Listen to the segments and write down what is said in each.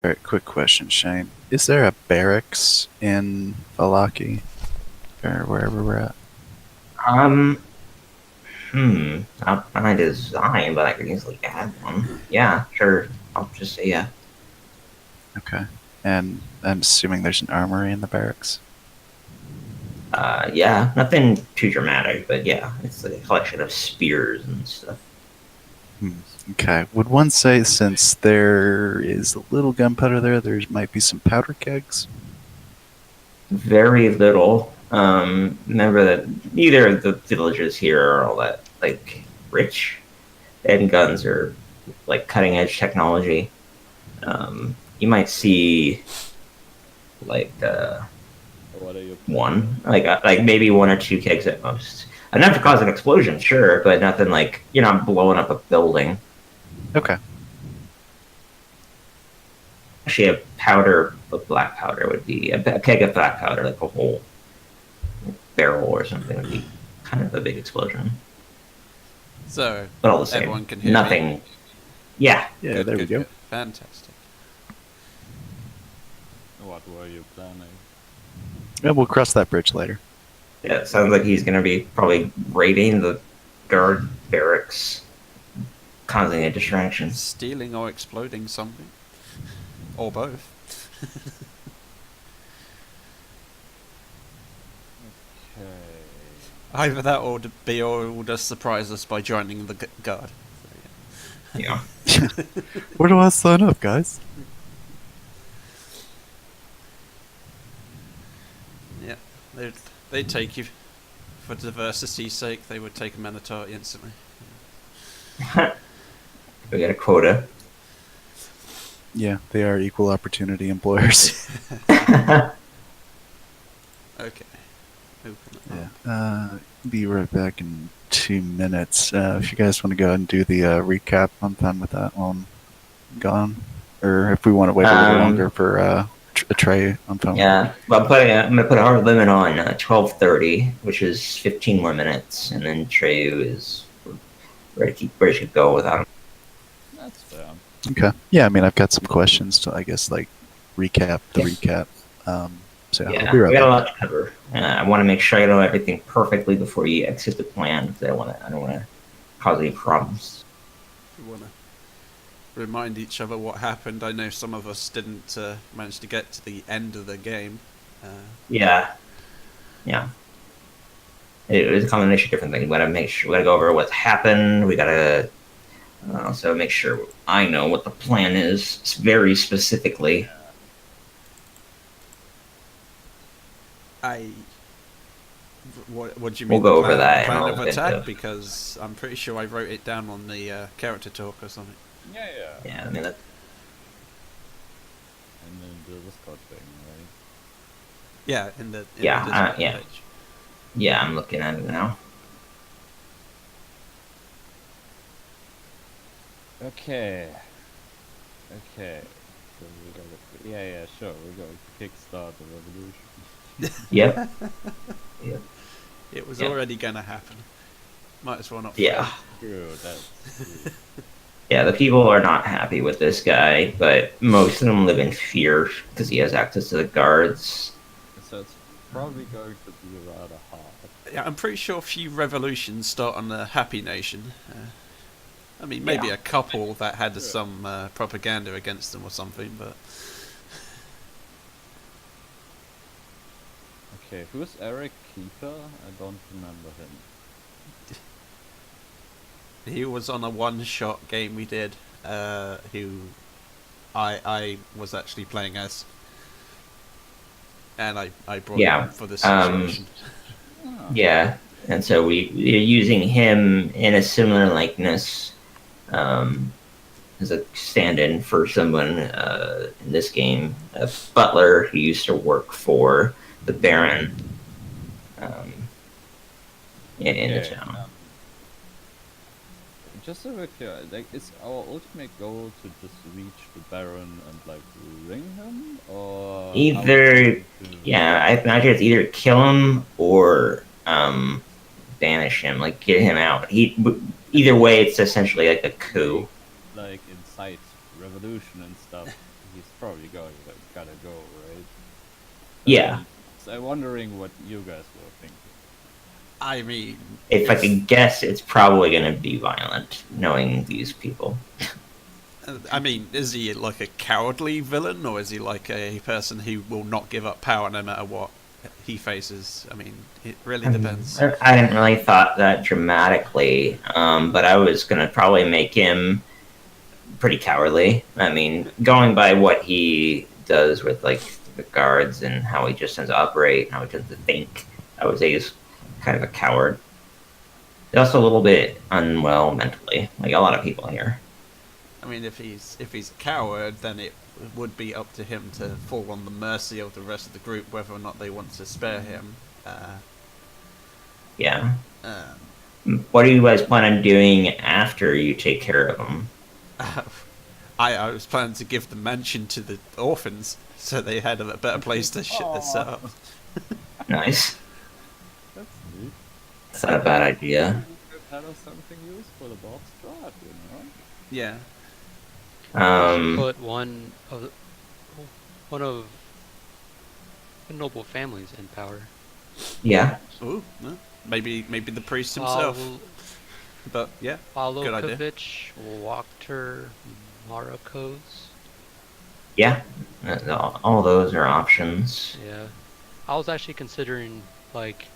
All right, quick question, Shane. Is there a barracks in Valaki or wherever we're at? Um, not by design, but I could easily add one. Yeah, sure. I'll just say yeah. Okay. And I'm assuming there's an armory in the barracks. Yeah, nothing too dramatic, but yeah, it's like a collection of spears and stuff. Hmm. Okay. Would one say since there is a little gunpowder there, there might be some powder kegs? Very little. Remember that neither of the villages here are all that like rich, and guns are like cutting edge technology. You might see like What are you planning? one, like maybe one or two kegs at most. Enough to cause an explosion, sure, but nothing like you're not blowing up a building. Okay. Actually, a powder, of black powder would be a keg of black powder, like a whole barrel or something, would be kind of a big explosion. So, But all the everyone same, can hear me? nothing. Yeah, Yeah, Good, there we good, go. good. Fantastic. What were you planning? Yeah, we'll cross that bridge later. yeah. It sounds like he's gonna be probably raiding the guard barracks, causing a distraction. Stealing or exploding something. Or both. Okay. Either that or just surprise us by joining the guard. Yeah. Where do I sign up, guys? Yeah, they'd take you. For diversity's sake, they would take a Minotaur instantly. We got a quota. Yeah, they are equal opportunity employers. Okay. Open it up. Yeah. Be right back in 2 minutes. If you guys want to go ahead and do the recap, I'm fine with that while I'm gone. Or if we want to wait a little longer for a tray, I'm fine. Yeah, well, I'm gonna put a hard limit on 12:30, which is 15 more minutes, and then Treyu is ready to go without him. That's fair. Okay. Yeah, I mean, I've got some questions to, I guess, like recap the Yeah. recap. So yeah, Yeah, I'll be right we got a back. lot to cover. I want to make sure I know everything perfectly before you exit the plan, because I don't want to cause any problems. We want to remind each other what happened. I know some of us didn't manage to get to the end of the game. Yeah, yeah. It was a combination of different things. We gotta make sure we gotta go over what's happened. We gotta also make sure I know what the plan is very specifically. What do you We'll mean? go The over plan, that in a plan of little bit, attack? though. Because I'm pretty sure I wrote it down on the character talk or something. Yeah. Yeah, I mean that. And then the Discord thing, right? Yeah, in the Yeah, Discord yeah. page. Yeah, I'm looking at it now. Okay. Okay. So we gotta. Yeah, sure. We're going to kickstart the revolution. Yep. Yep. It was Yeah. already gonna happen. Might as well not. Yeah. True. That's true. Yeah, the people are not happy with this guy, but most of them live in fear because he has access to the guards. So it's probably going to be rather hard. Yeah, I'm pretty sure a few revolutions start on the Happy Nation. I mean, maybe Yeah. a couple that had some propaganda against them or something, but Okay, who's Eric Keeper? I don't remember him. he was on a one-shot game we did. Who I was actually playing as, and I brought Yeah, him for the um, situation. Oh, Yeah, and so we're using him in a similar likeness as a stand-in for someone in this game, a butler who used to work for the Baron in the okay, town. just so we're clear, like, is our ultimate goal to just reach the Baron and like ring him, or Either, yeah, I imagine it's either kill him or banish him, like get him out. Either way, it's essentially like a coup. like incite revolution and stuff? He's probably gotta go, right? Yeah. So I'm wondering what you guys were thinking. I mean, If I could guess, it's probably going to be violent, knowing these people. I mean, is he like a cowardly villain, or is he like a person who will not give up power no matter what he faces? I mean, it really depends. I didn't really thought that dramatically, but I was going to probably make him pretty cowardly. I mean, going by what he does with like the guards and how he just tends to operate, how he tends to think, I would say he's kind of a coward. He's also a little bit unwell mentally, like a lot of people here. I mean, if he's a coward, then it would be up to him to fall on the mercy of the rest of the group, whether or not they want to spare him. Yeah. Um, What do you guys plan on doing after you take care of him? I was planning to give the mansion to the orphans, so they had a better place to shit this up. Nice. That's neat. That's not a bad idea. That was something useful about Strahd, you know? Yeah. Put one of the noble families in power. Yeah. Ooh, well, maybe the priest himself. But yeah, good idea. Pavlovich, Wachter, Marcos. Yeah. All those are options. Yeah, I was actually considering like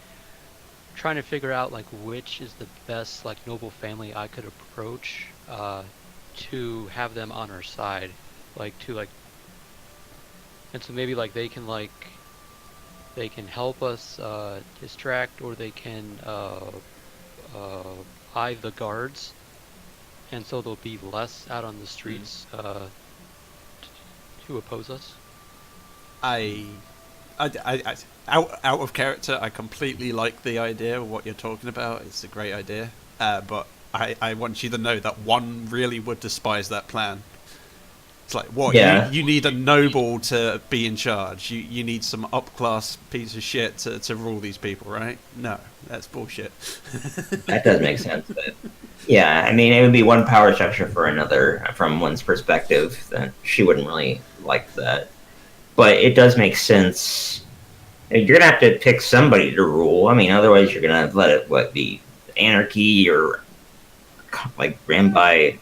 trying to figure out like which is the best like noble family I could approach to have them on our side, like to like, and so maybe like they can help us distract, or they can eye the guards, and so there'll be less out on the streets to oppose us. Out of character, I completely like the idea of what you're talking about. It's a great idea, but I want you to know that one really would despise that plan. It's like, what? Yeah. You need a noble to be in charge. You need some up-class piece of shit to rule these people, right? No, that's bullshit. That does make sense. But yeah, I mean, it would be one power structure for another from one's perspective. That she wouldn't really like that. But it does make sense. You're gonna have to pick somebody to rule. I mean, otherwise you're gonna let it be anarchy or like ran by.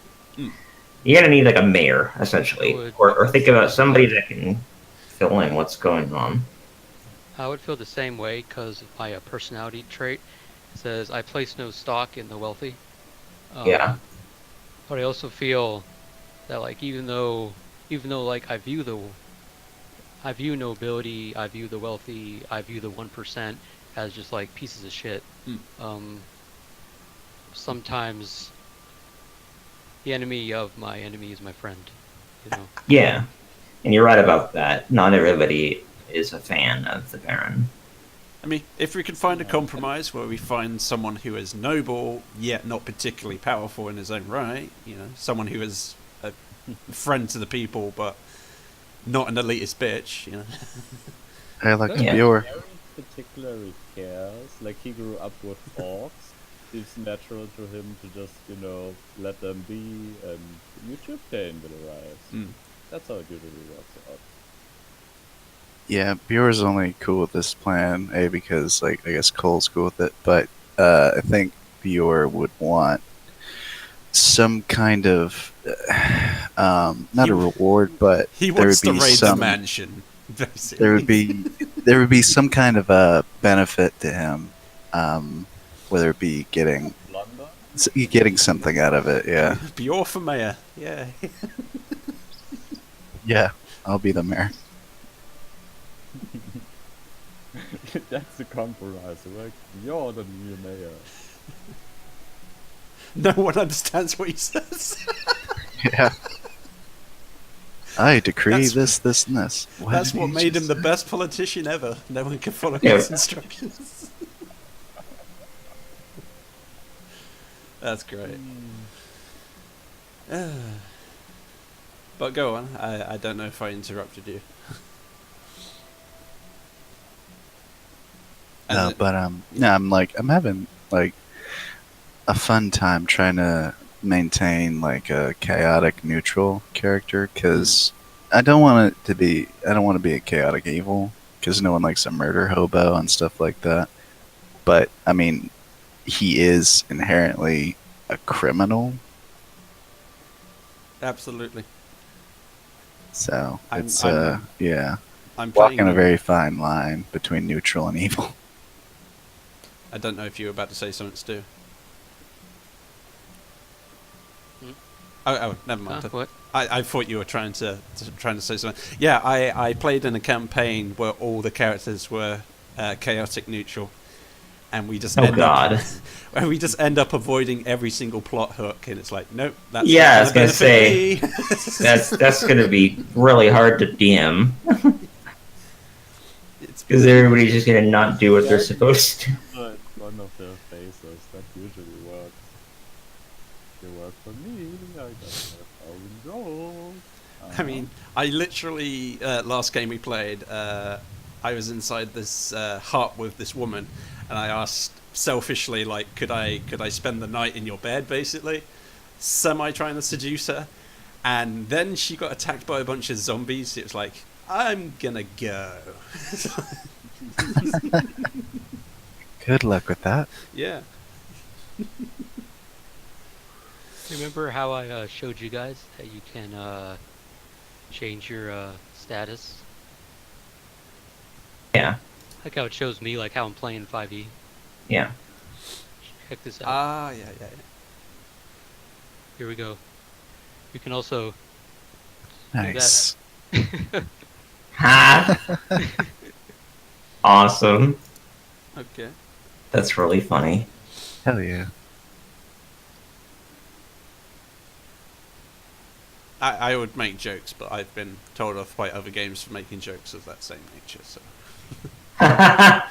You're gonna need like a mayor essentially, or think about somebody that can fill in what's going on. I would feel the same way because of my personality trait. It says I place no stock in the wealthy. Yeah. But I also feel that like even though like I view nobility, I view the wealthy, I view the 1% as just like pieces of shit. Sometimes the enemy of my enemy is my friend, you know. Yeah, and you're right about that. Not everybody is a fan of the Baron. I mean, if we could find a compromise where we find someone who is noble yet not particularly powerful in his own right, you know, someone who is a friend to the people but not an elitist bitch, you know. I like Yeah. Bjor. Very particularly cares. Like he grew up with orcs. It's natural to him to just, let them be, and YouTube pain will arise. That's how it usually works out. Yeah, Bjor's only cool with this plan, because like I guess Cole's cool with it, but I think Bjor would want some kind of not a reward, but He there wants would to be raid the some mansion, basically. there would be some kind of a benefit to him, whether it be getting something out of it. Yeah, Bjor for mayor, yeah. yeah, I'll be the mayor. That's a compromise, right? You're the new mayor. No one understands what he says. Yeah. I decree That's- this, and this. That's did what he made him just the say? best politician ever. No one can follow Yeah. his instructions. That's great. But go on. I don't know if I interrupted you. And No, then- but yeah, I'm having like a fun time trying to maintain like a chaotic neutral character because I don't want it to be. I don't want to be a chaotic evil because no one likes a murder hobo and stuff like that. But I mean, he is inherently a criminal, Absolutely. so I'm- it's I'm- yeah, I'm playing. walking a very fine line between neutral and evil. I don't know if you were about to say something, Stu. Hmm? Oh, never mind. What? I thought you were trying to say something. Yeah, I played in a campaign where all the characters were chaotic neutral, and we just Oh end God. up where we just end up avoiding every single plot hook, and it's like, nope, that's Yeah, not I was gonna benefit me. That's gonna be really hard to DM It's because everybody's just gonna not do what they're supposed to. In front of their faces, that usually works. It worked for me. I got 1,000 gold. I mean, I literally last game we played, I was inside this hut with this woman, and I asked selfishly, like, could I spend the night in your bed, basically, semi trying to seduce her, and then she got attacked by a bunch of zombies. It was like, I'm gonna go. Good luck with that. Yeah. Remember how I showed you guys that you can change your status? Yeah, Like how it shows me, like how I'm playing 5e. yeah. Check this out. Yeah. Here we go. You can also Nice. Ha! Awesome. Okay. That's really funny. Hell yeah. I would make jokes, but I've been told off by other games for making jokes of that same nature. So I'm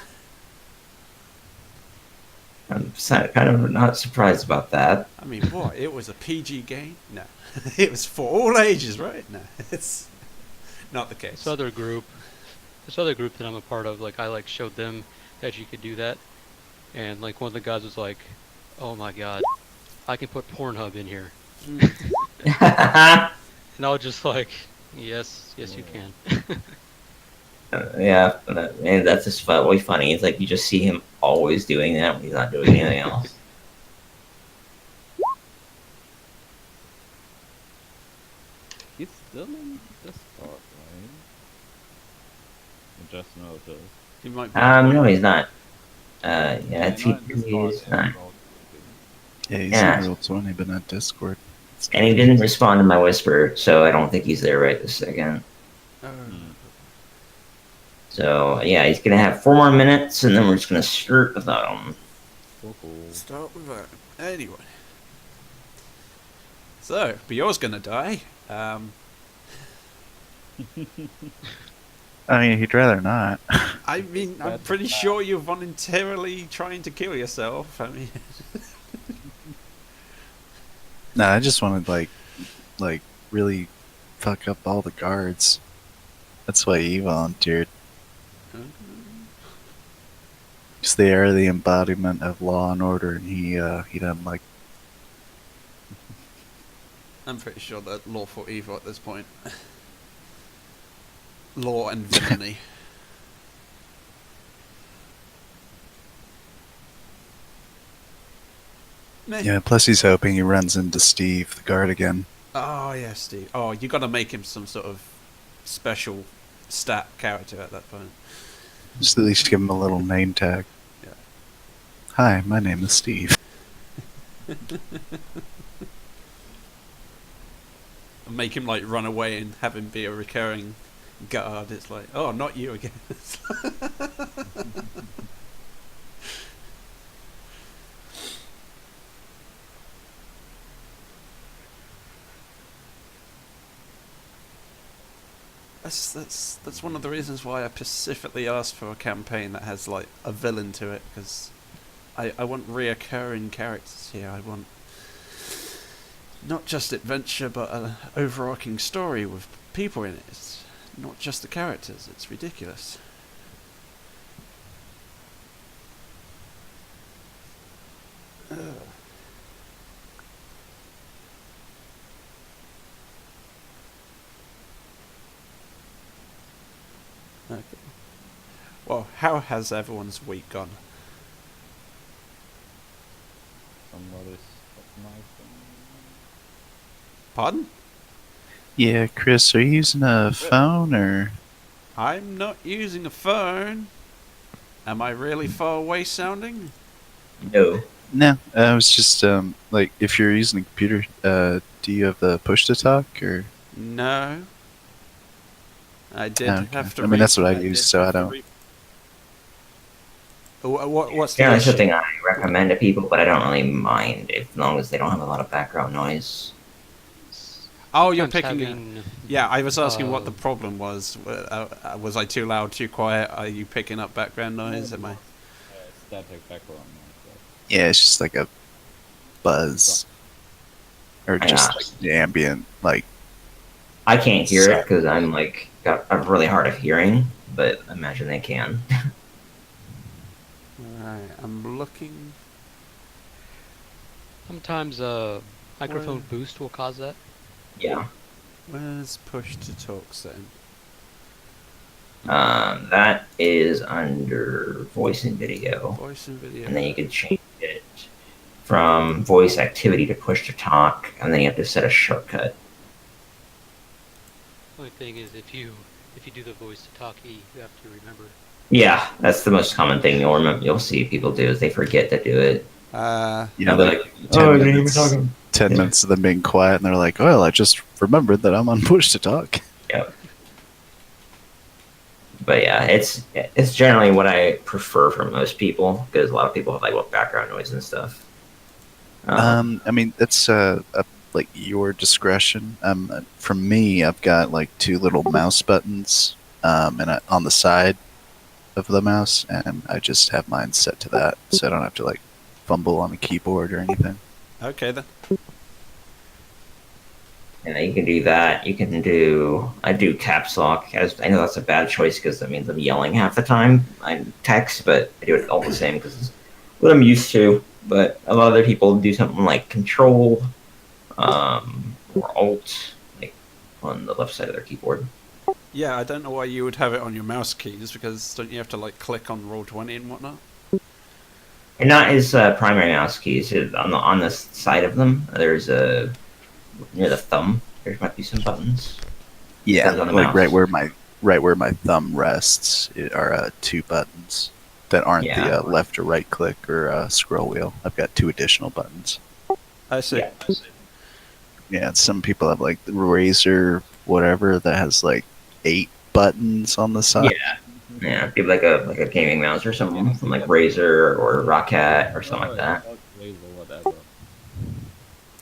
kind of not surprised about that. I mean, what? It was a PG game? No, it was for all ages, right? No, it's not the case. this other group that I'm a part of, like I like showed them that you could do that, and like one of the guys was like, "Oh my god, I can put Pornhub in here," and I was just like, "Yes, you can." Yeah, and that's just really funny. It's like you just see him always doing that when he's not doing anything else. He's still in Discord, right? I just noticed. You might be. No, he's not. Yeah, He's not in Discord, he's not. Yeah, he's Yeah. in Real 20, but not Discord. And he didn't respond to my whisper, so I don't think he's there right this second. So yeah, he's gonna have 4 more minutes, and then we're just gonna start without him. So cool. Start with that. Anyway. So, Bior's gonna die. I mean, he'd rather not. I mean, I'm That's pretty bad. sure you're voluntarily trying to kill yourself. I mean, No, I just wanted like really fuck up all the guards. That's why he volunteered. Because they are the embodiment of law and order, and he doesn't like. I'm pretty sure they're lawful evil at this point. Law and villainy. Meh. Yeah. Plus, he's hoping he runs into Steve, the guard, again. Oh yeah, Steve. Oh, you got to make him some sort of special stat character at that point. Just at least give him a little name tag. Yeah. Hi, my name is Steve. And make him like run away and have him be a recurring guard. It's like, oh, not you again. That's one of the reasons why I specifically asked for a campaign that has like a villain to it, because I want reoccurring characters here. I want not just adventure, but an overarching story with people in it. It's not just the characters. It's ridiculous. Ugh. Okay. Well, how has everyone's week gone? Somebody stop my phone. Pardon? Yeah, Chris, are you using a phone or? I'm not using a phone. Am I really far away sounding? No. No, I was just like, if you're using a computer, do you have the push to talk or? No. I did Okay. have to. I mean, that's what I did use, so have I to don't. What's the Yeah, it's issue? something I recommend to people, but I don't really mind as long as they don't have a lot of background noise. Oh, you're Sometimes picking. having, Yeah, I was asking what the uh, problem was. Was I too loud, too quiet? Are you picking up background noise? Am I? Static background noise. Yeah, it's just like a buzz, or just Yeah. like the ambient, like. I can't hear it Sorry. because I'm like got a really hard of hearing, but I imagine they can. Right, I'm looking. sometimes microphone Well- boost will cause that. Yeah. Where's push to talk setting? That is under voice and video, Voice and video. and then you can change it from voice activity to push to talk, and then you have to set a shortcut. Only thing is, if you do the voice to talk E, you have to remember. Yeah, that's the most common thing you'll see people do is they forget to do it. Yeah, They'll be like like, 10 "Oh, I didn't even minutes. talking." 10 minutes of them being quiet, and they're like, "Well, I just remembered that I'm on push to talk." Yep. But yeah, it's generally what I prefer for most people because a lot of people have like background noise and stuff. I mean, it's like your discretion. For me, I've got like two little mouse buttons, on the side of the mouse, and I just have mine set to that, so I don't have to like fumble on a keyboard or anything. Okay then. And you can do that. I do caps lock. As I know that's a bad choice because that means I'm yelling half the time. I text, but I do it all the same because it's what I'm used to. But a lot of other people do something like Control or Alt, like on the left side of their keyboard. Yeah, I don't know why you would have it on your mouse keys because don't you have to like click on Roll20 and whatnot? And not his primary mouse keys. On the side of them, there's a near the thumb. There might be some buttons. Yeah, Depends on the like mouse. right where my thumb rests are two buttons that aren't Yeah. the left or right click or scroll wheel. I've got two additional buttons. I see. Yeah. Yeah, some people have like the Razer whatever that has like 8 buttons on the side. Yeah. Yeah, it'd be like a gaming mouse or something from like Razer or Rocket or something like that. Laser, whatever.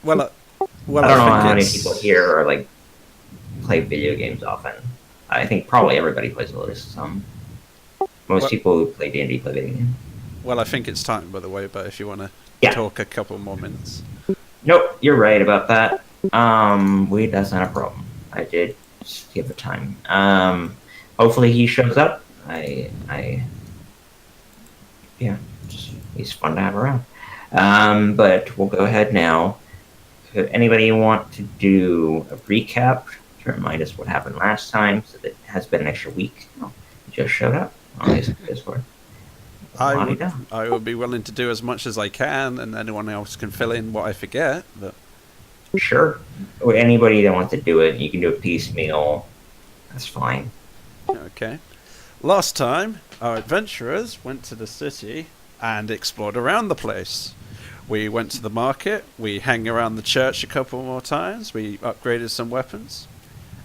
Well, I don't know think how many it's- people here are like play video games often. I think probably everybody plays at least some. Most Well- people who play D&D play video games. Well, I think it's time, by the way. But if you want to Yeah. talk a couple more minutes, Nope, you're right about that. That's not a problem. I did just give it time. Hopefully he shows up. Yeah, he's fun to have around. But we'll go ahead now. If anybody want to do a recap to remind us what happened last time, so that it has been an extra week. Oh, he just showed up on his Discord. I would be willing to do as much as I can, and anyone else can fill in what I forget. But Sure. Or anybody that wants to do it, you can do it piecemeal. That's fine. okay. Last time, our adventurers went to the city and explored around the place. We went to the market. We hung around the church a couple more times. We upgraded some weapons.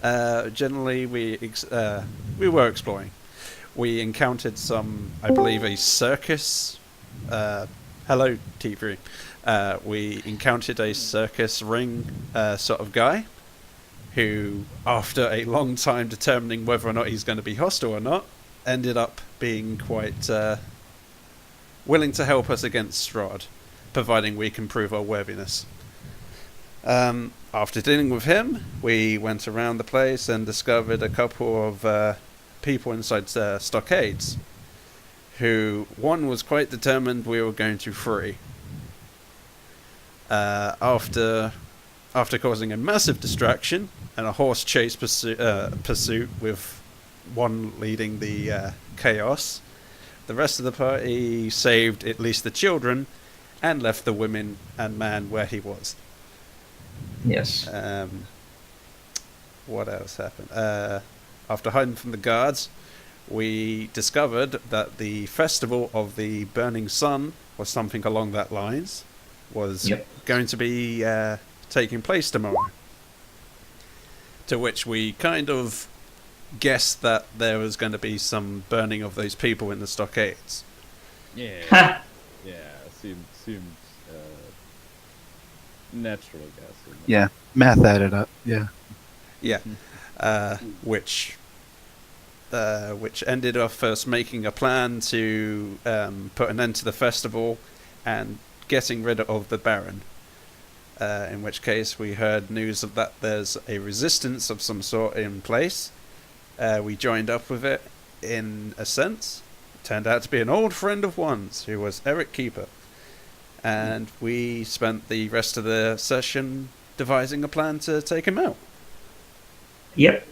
Generally, we were exploring. We encountered I believe, a circus. Hello, T3. We encountered a circus ring sort of guy who, after a long time determining whether or not he's going to be hostile or not, ended up being quite willing to help us against Strahd, providing we can prove our worthiness. After dealing with him, we went around the place and discovered a couple of people inside stockades, who one was quite determined we were going to free. After causing a massive distraction and a horse chase pursuit with one leading the chaos. The rest of the party saved at least the children and left the women and man where he was. Yes. What else happened? After hiding from the guards, we discovered that the festival of the burning sun, or something along that lines, was going to be taking place tomorrow. To which we kind of guessed that there was going to be some burning of those people in the stockades. Yeah. Yeah. Seems natural, I guess. Yeah, math added up. Yeah. Yeah, which ended up first making a plan to put an end to the festival and getting rid of the Baron. In which case we heard news of that there's a resistance of some sort in place. We joined up with it in a sense. It turned out to be an old friend of one's, who was Eric Keeper. And we spent the rest of the session devising a plan to take him out. Yep.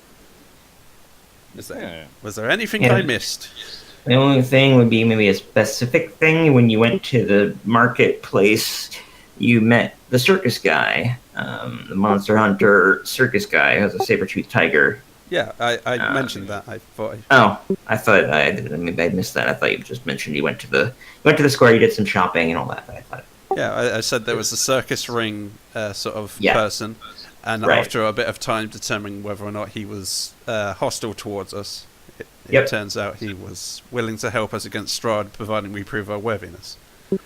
Was there anything Yeah. I missed? The only thing would be maybe a specific thing. When you went to the marketplace, you met the circus guy, the Monster Hunter circus guy who has a saber-toothed tiger. Yeah, I mentioned that. I thought. I thought maybe I missed that. I thought you just mentioned you went to the square, you did some shopping and all that. But I thought. Yeah, I said there was a circus ring sort of Yeah. person, and Right. after a bit of time determining whether or not he was hostile towards us, it Yep. turns out he was willing to help us against Strahd, providing we prove our worthiness.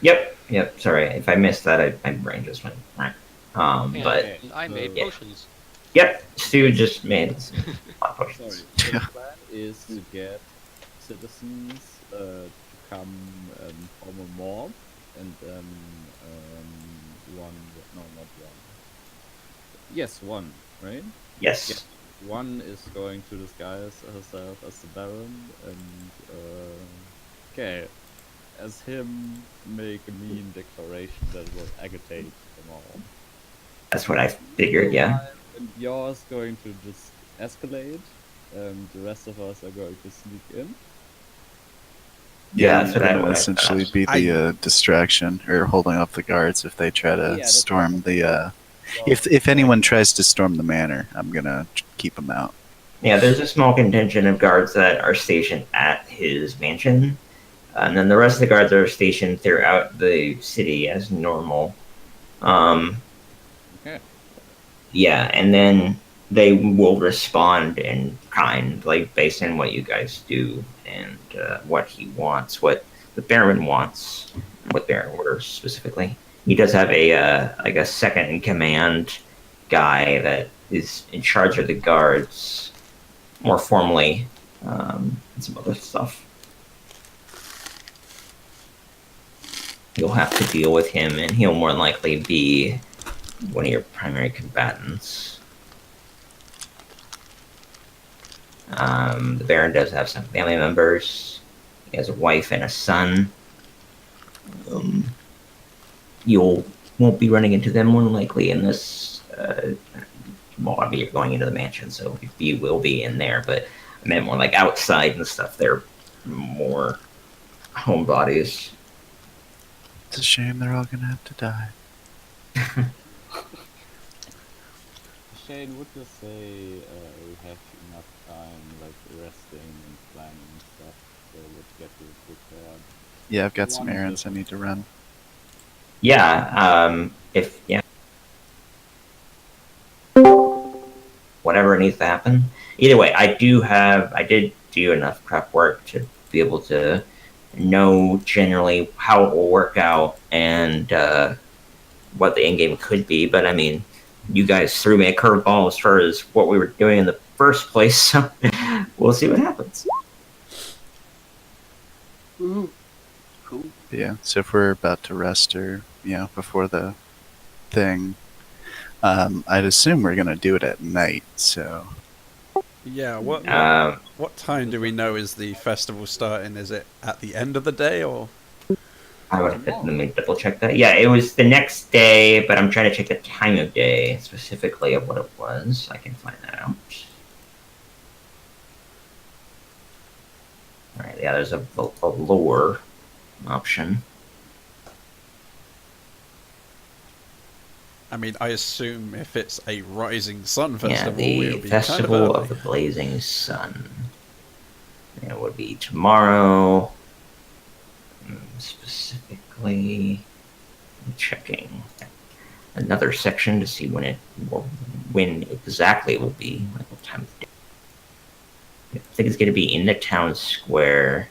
Yep. Sorry if I missed that. My brain just went. Right. And But I made Yeah. potions. yep, Stu just made some hot Sorry. potions. So the plan is to get citizens to come and form a mob, and then one. No, not one. Yes, one. Right. Yes. Yeah. One is going to disguise herself as the Baron, and okay, as him make a mean declaration that will agitate them all. That's what I figured. Yeah. And yours going to just escalate, and the rest of us are going to sneak in. Yeah, that's what I That'll would essentially be the distraction or holding up the guards if they try to that's storm the. So, If anyone tries to storm the manor, I'm gonna keep them out. Yeah, there's a small contingent of guards that are stationed at his mansion, and then the rest of the guards are stationed throughout the city as normal. Okay. Yeah, and then they will respond in kind, like based on what you guys do and what he wants, what the Baron wants, what Baron orders specifically. He does have a second in command guy that is in charge of the guards more formally, and some other stuff. You'll have to deal with him, and he'll more likely be one of your primary combatants. The Baron does have some family members. He has a wife and a son. You won't be running into them more than likely in this. Well, I mean, you're going into the mansion, so you will be in there. But I meant more like outside and stuff. They're more homebodies. It's a shame they're all gonna have to die. Shane, would you say we have enough time, like resting and planning stuff, so let's get you prepared? Yeah, I've got some errands I need to run. Yeah. Whatever needs to happen. Either way, I did do enough prep work to be able to know generally how it will work out and what the end game could be. But I mean, you guys threw me a curveball as far as what we were doing in the first place, so we'll see what happens. Ooh. Cool. Yeah, so if we're about to rest or, before the thing, I'd assume we're going to do it at night, so. Yeah, what time do we know is the festival starting? Is it at the end of the day or? Let me double check that. Yeah, it was the next day, but I'm trying to check the time of day specifically of what it was. I can find that out. yeah, there's a lore option. I mean, I assume if it's a Rising Sun Yeah, festival, the it'll be Festival kind of of early. the Blazing Sun. It would be tomorrow. Specifically, I'm checking another section to see when exactly it will be. Like what time of day. I think it's going to be in the town square.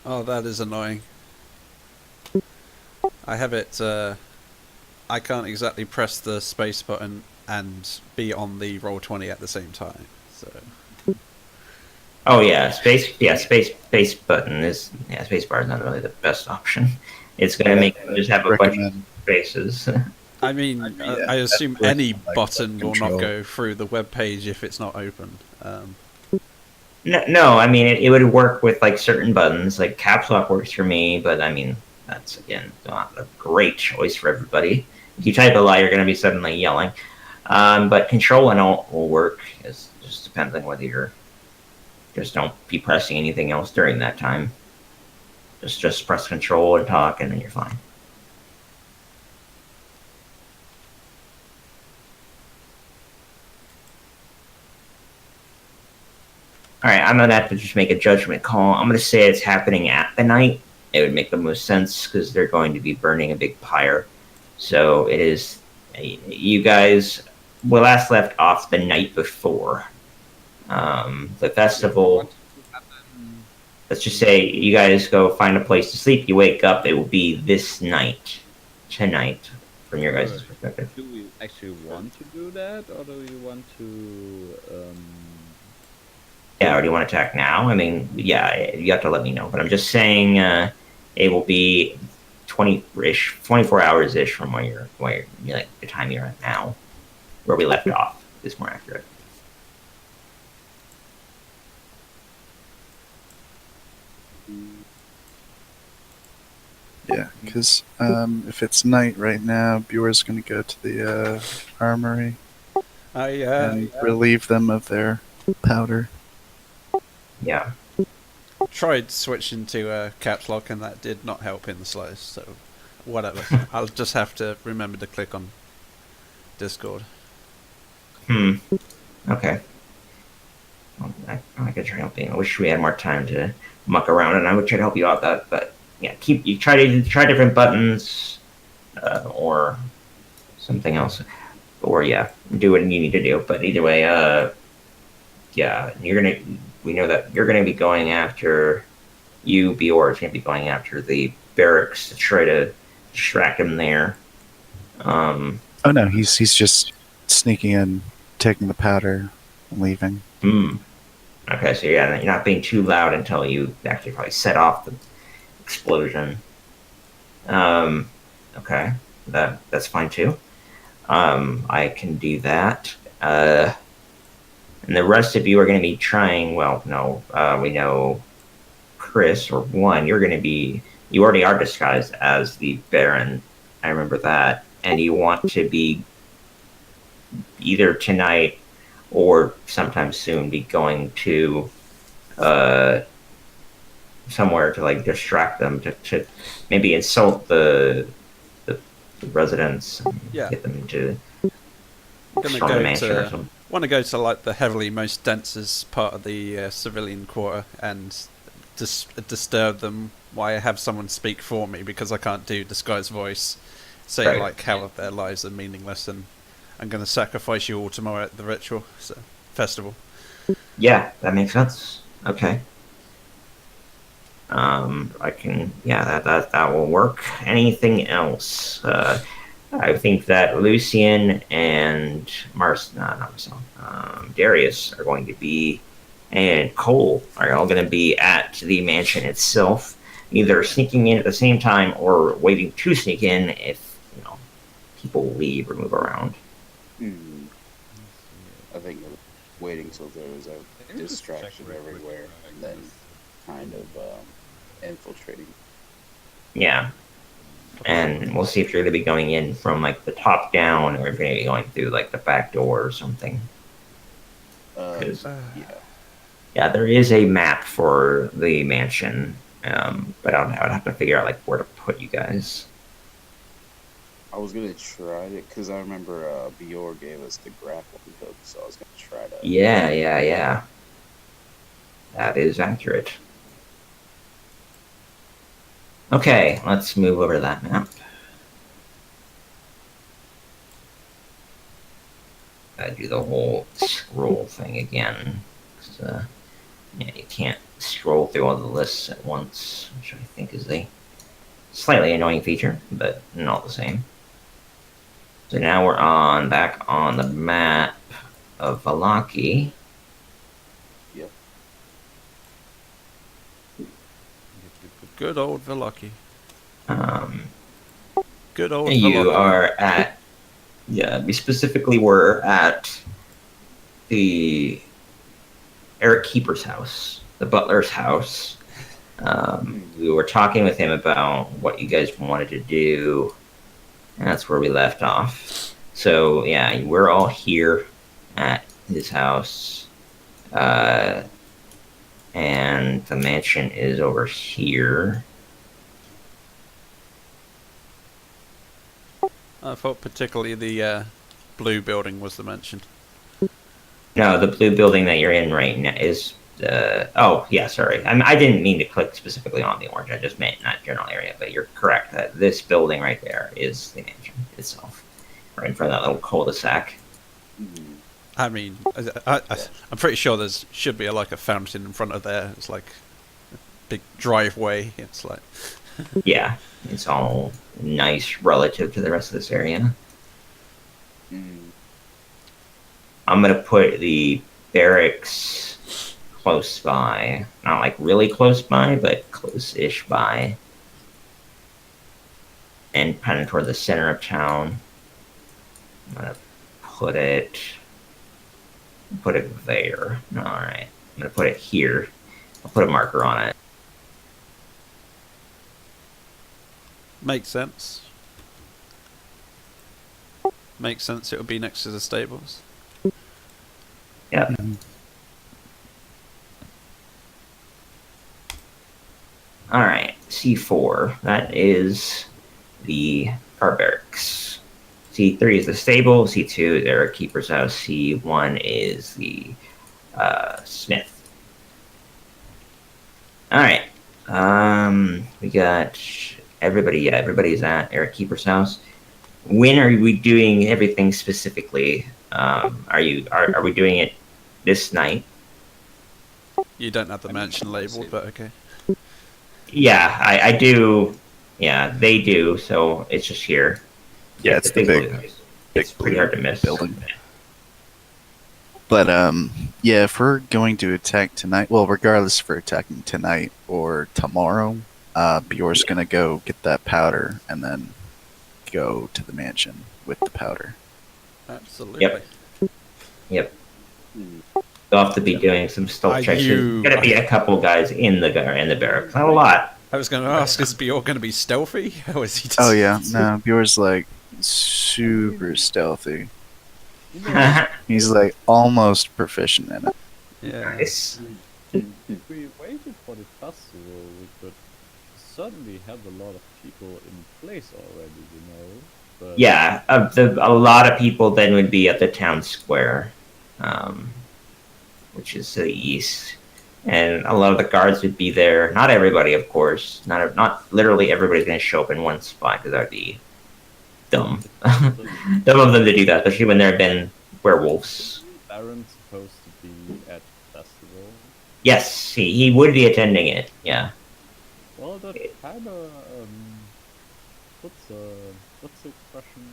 Oh, that is annoying. I have it. I can't exactly press the space button and be on the Roll20 at the same time. So Oh yeah, space button is space bar is not really the best option. It's going to make you just have a bunch of Recommend. spaces. I mean, Yeah, I assume that's any like button will not control. go through the web page if it's not open. No, I mean it would work with like certain buttons. Like caps lock works for me, but I mean that's again not a great choice for everybody. If you type a lot, you're going to be suddenly yelling. But control and alt will work. It just depends on whether you're just don't be pressing anything else during that time. Just press control and talk, and then you're fine. All right, I'm gonna have to just make a judgment call. I'm gonna say it's happening at the night. It would make the most sense because they're going to be burning a big pyre. So it is. You guys were last left off the night before. The festival. Let's just say you guys go find a place to sleep. You wake up. It will be this night, tonight, from your guys' perspective. Do we actually want to do that, or do we want to? Yeah, or do you want to attack now? I mean, yeah, you have to let me know. But I'm just saying it will be 24 hours ish from where you're like the time you're at now, where we left off is more accurate. Yeah, because if it's night right now, Bure's going to go to the armory and relieve them of their powder. Yeah. tried switching to caps lock and that did not help in the slightest. So whatever. I'll just have to remember to click on Discord. Okay. Well, I could try helping. I wish we had more time to muck around, and I would try to help you out. But yeah, try different buttons, or something else, or yeah, do what you need to do. But either way, yeah, we know that you're gonna be going after Bior is gonna be going after the barracks to try to distract him there. Oh no, he's just sneaking in, taking the powder, and leaving. Okay, so yeah, you're not being too loud until you actually probably set off the explosion. Okay, that's fine too. I can do that. And the rest of you are going to be trying. Well, no, we know Chris or one. You're going to be. You already are disguised as the Baron. I remember that, and you want to be either tonight or sometime soon be going to somewhere to like distract them to maybe insult the residents and Yeah. get them to Gonna storm the go mansion or to something. want to go to like the heavily most densest part of the civilian quarter and disturb them while I have someone speak for me because I can't do disguised voice, say Right. like how their lives are meaningless and I'm going to sacrifice you all tomorrow at the ritual festival. Yeah, that makes sense. Okay. I can. Yeah, that will work. Anything else? I think that Lucian and Darius are going to be, and Cole are all going to be at the mansion itself, either sneaking in at the same time or waiting to sneak in if people leave or move around. I think waiting till there was a distraction everywhere and then kind of infiltrating. Yeah. And we'll see if you're going to be going in from like the top down or if you're going to be going through like the back door or something. 'Cause- Yeah. Yeah, there is a map for the mansion, but I would have to figure out like where to put you guys. I was gonna try it because I remember Bior gave us the grappling hook, so I was gonna try to. Yeah. That is accurate. Okay, let's move over to that map. Gotta do the whole scroll thing again. 'Cause, yeah, you can't scroll through all the lists at once, which I think is a slightly annoying feature, but not the same. So now we're back on the map of Valaki. Yep. Good old Velaki. Um, Good old you Velaki. are at, yeah, we specifically were at the Eric Keeper's house, the butler's house. We were talking with him about what you guys wanted to do, and that's where we left off. So yeah, we're all here at his house, and the mansion is over here. I thought particularly the blue building was the mention. No, the blue building that you're in right now is the. Oh yeah, sorry. I didn't mean to click specifically on the orange. I just meant that general area. But you're correct that this building right there is the mansion itself, right in front of that little cul-de-sac. Mhm. I mean, I'm pretty sure there's should be like a fountain in front of there. It's like a big driveway. It's like Yeah, it's all nice relative to the rest of this area. Mhm. I'm gonna put the barracks close by, not like really close by, but close-ish by, and kind of toward the center of town. I'm gonna put it there. All right, I'm gonna put it here. I'll put a marker on it. makes sense. Makes sense. It would be next to the stables. Yep. All right, C4. That is the car barracks. C3 is the stable. C2 is Eric Keeper's house. C1 is the Smith. All right. We got everybody. Yeah, everybody's at Eric Keeper's house. When are we doing everything specifically? Are we doing it this night? You don't have the mansion labeled, but okay. Yeah, I do. Yeah, they do. So it's just here. Yeah, it's the big, blue house. big It's pretty hard to miss. building. But yeah, if we're going to attack tonight, well, regardless if we're attacking tonight or tomorrow, Bjor's gonna go get that powder and then go to the mansion with the powder. Absolutely. Yep. Mhm. They'll have to be doing some stealth Are checks. you- There's gonna be a couple guys in the barracks. Not a lot. I was going to ask, is Bjorn going to be stealthy? Or is he just... Oh yeah, no, Bjor's like super stealthy. You know, He's like almost proficient in it. Yeah. Nice. if we waited for the festival, we could certainly have a lot of people in place already, you know. But Yeah, a lot of people then would be at the town square, which is to the east, and a lot of the guards would be there. Not everybody, of course. Not literally everybody's going to show up in one spot because that would be dumb. Dumb of them to do that, especially when there have been werewolves. Baron's supposed to be at the festival. Yes, he would be attending it. Yeah. Well, that kind of what's the expression?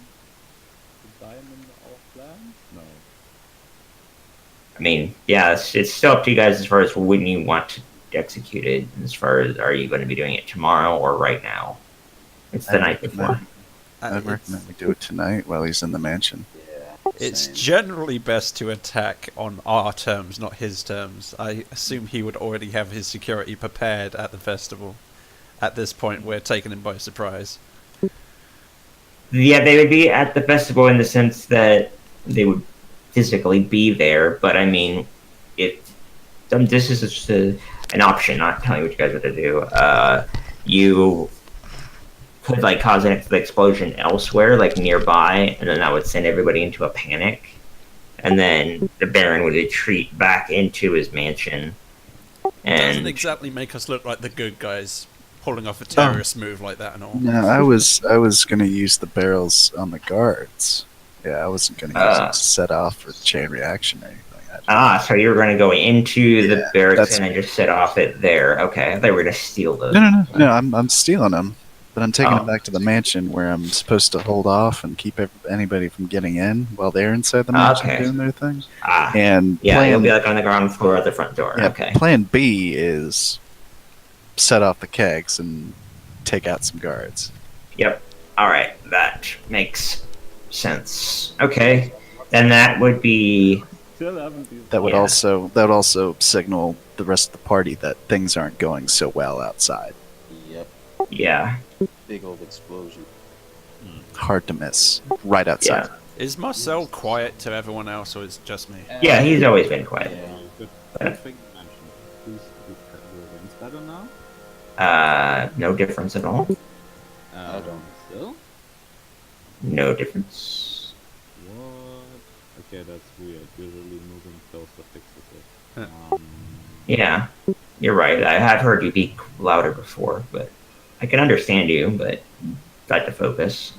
The diamond of land? No. I mean, yeah, it's still up to you guys as far as when you want to execute it. As far as are you going to be doing it tomorrow or right now? It's the night before. I'd recommend we do it tonight while he's in the mansion. Yeah. It's same. generally best to attack on our terms, not his terms. I assume he would already have his security prepared at the festival. At this point, we're taking him by surprise. Yeah, they would be at the festival in the sense that they would physically be there, but I mean, this is just an option, not telling what you guys what to do. You could like cause an explosion elsewhere, like nearby, and then that would send everybody into a panic. And then the Baron would retreat back into his mansion. Doesn't And exactly make us look like the good guys pulling off a terrorist move like that and all. No, I was gonna use the barrels on the guards. Yeah, I wasn't gonna use it to set off a chain reaction or anything. so you were going to go into the Yeah, barracks that's- and then just set off it there. Okay, I thought we were going to steal those. No. I'm stealing them, but I'm taking Oh. them back to the mansion where I'm supposed to hold off and keep anybody from getting in while they're inside the mansion Okay. doing their thing. Ah, And yeah, you'll plan, be like on the ground floor at the front door. yeah, Okay. plan B is set off the kegs and take out some guards. Yep. All right, that makes sense. Okay, then that would be. Still haven't used That would Yeah. also signal the rest of the party that things aren't going so well outside. Yep. Yeah. Big old explosion. Hard to miss. Right outside. Yeah. Is Marcel quiet to everyone else, or is it just me? Yeah, he's always been quiet. Yeah. Good thing you mentioned. Who's the wings better now? No difference at all. I don't. Still? No difference. What? Okay, that's weird. Usually moving closer fixes it. Huh. Yeah, you're right. I have heard you be louder before, but I can understand you, but got to focus.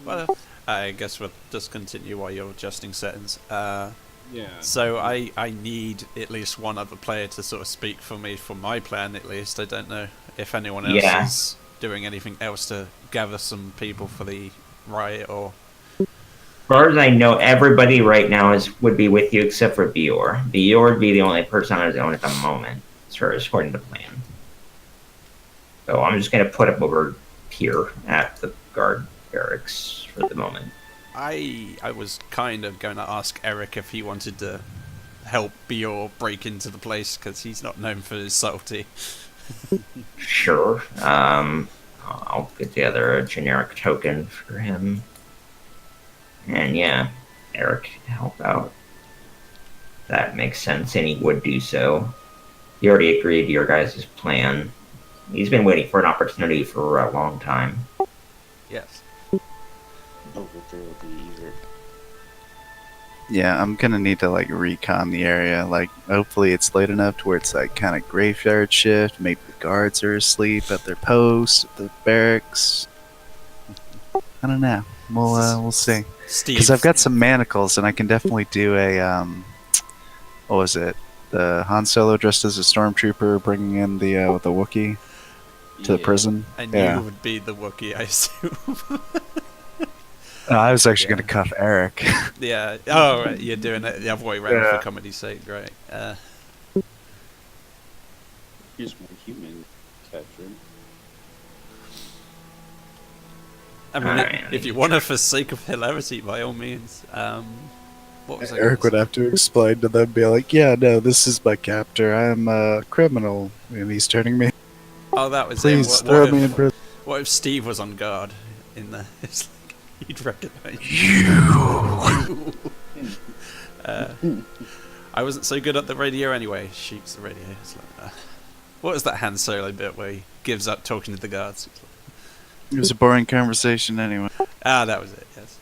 Well, I guess we'll just continue while you're adjusting settings. Yeah. So I need at least one other player to sort of speak for me for my plan at least. I don't know if anyone else Yeah. is doing anything else to gather some people for the riot or... As far as I know, everybody right now would be with you except for Bior. Bior would be the only person on his own at the moment, as far as according to plan. So I'm just gonna put him over here at the guard barracks for the moment. I was kind of going to ask Eric if he wanted to help Bior break into the place, because he's not known for his subtlety. Sure. I'll get together a generic token for him. And yeah, Eric can help out. That makes sense, and he would do so. He already agreed to your guys' plan. He's been waiting for an opportunity for a long time. Yes. Overthrow will be easier. Yeah, I'm gonna need to like recon the area. Like, hopefully it's late enough to where it's like kind of graveyard shift. Maybe the guards are asleep at their posts, at the barracks. I don't know. We'll see. Steve. Because I've got some manacles, and I can definitely do a what was it? The Han Solo dressed as a stormtrooper, bringing in the Wookiee to the prison. And Yeah. you would be the Wookiee, I assume. I was actually gonna cuff Eric. Yeah. Oh, right. You're doing it the other way around Yeah. for comedy's sake, right? Here's my human captured. I mean, Alright. if you want to, for sake of hilarity, by all means. What was I Eric gonna would have to explain to them, be like, "Yeah, no, this is my captor. I'm a criminal, and he's turning me. say? Oh, that was Please it. throw me in prison." What if Steve was on guard in there? It's like he'd recognize I wasn't so good at the radio anyway. Shoots the radio. It's like, what was that Han Solo bit where he gives up talking to the guards? It's like, It was a boring conversation anyway, that was it. Yes.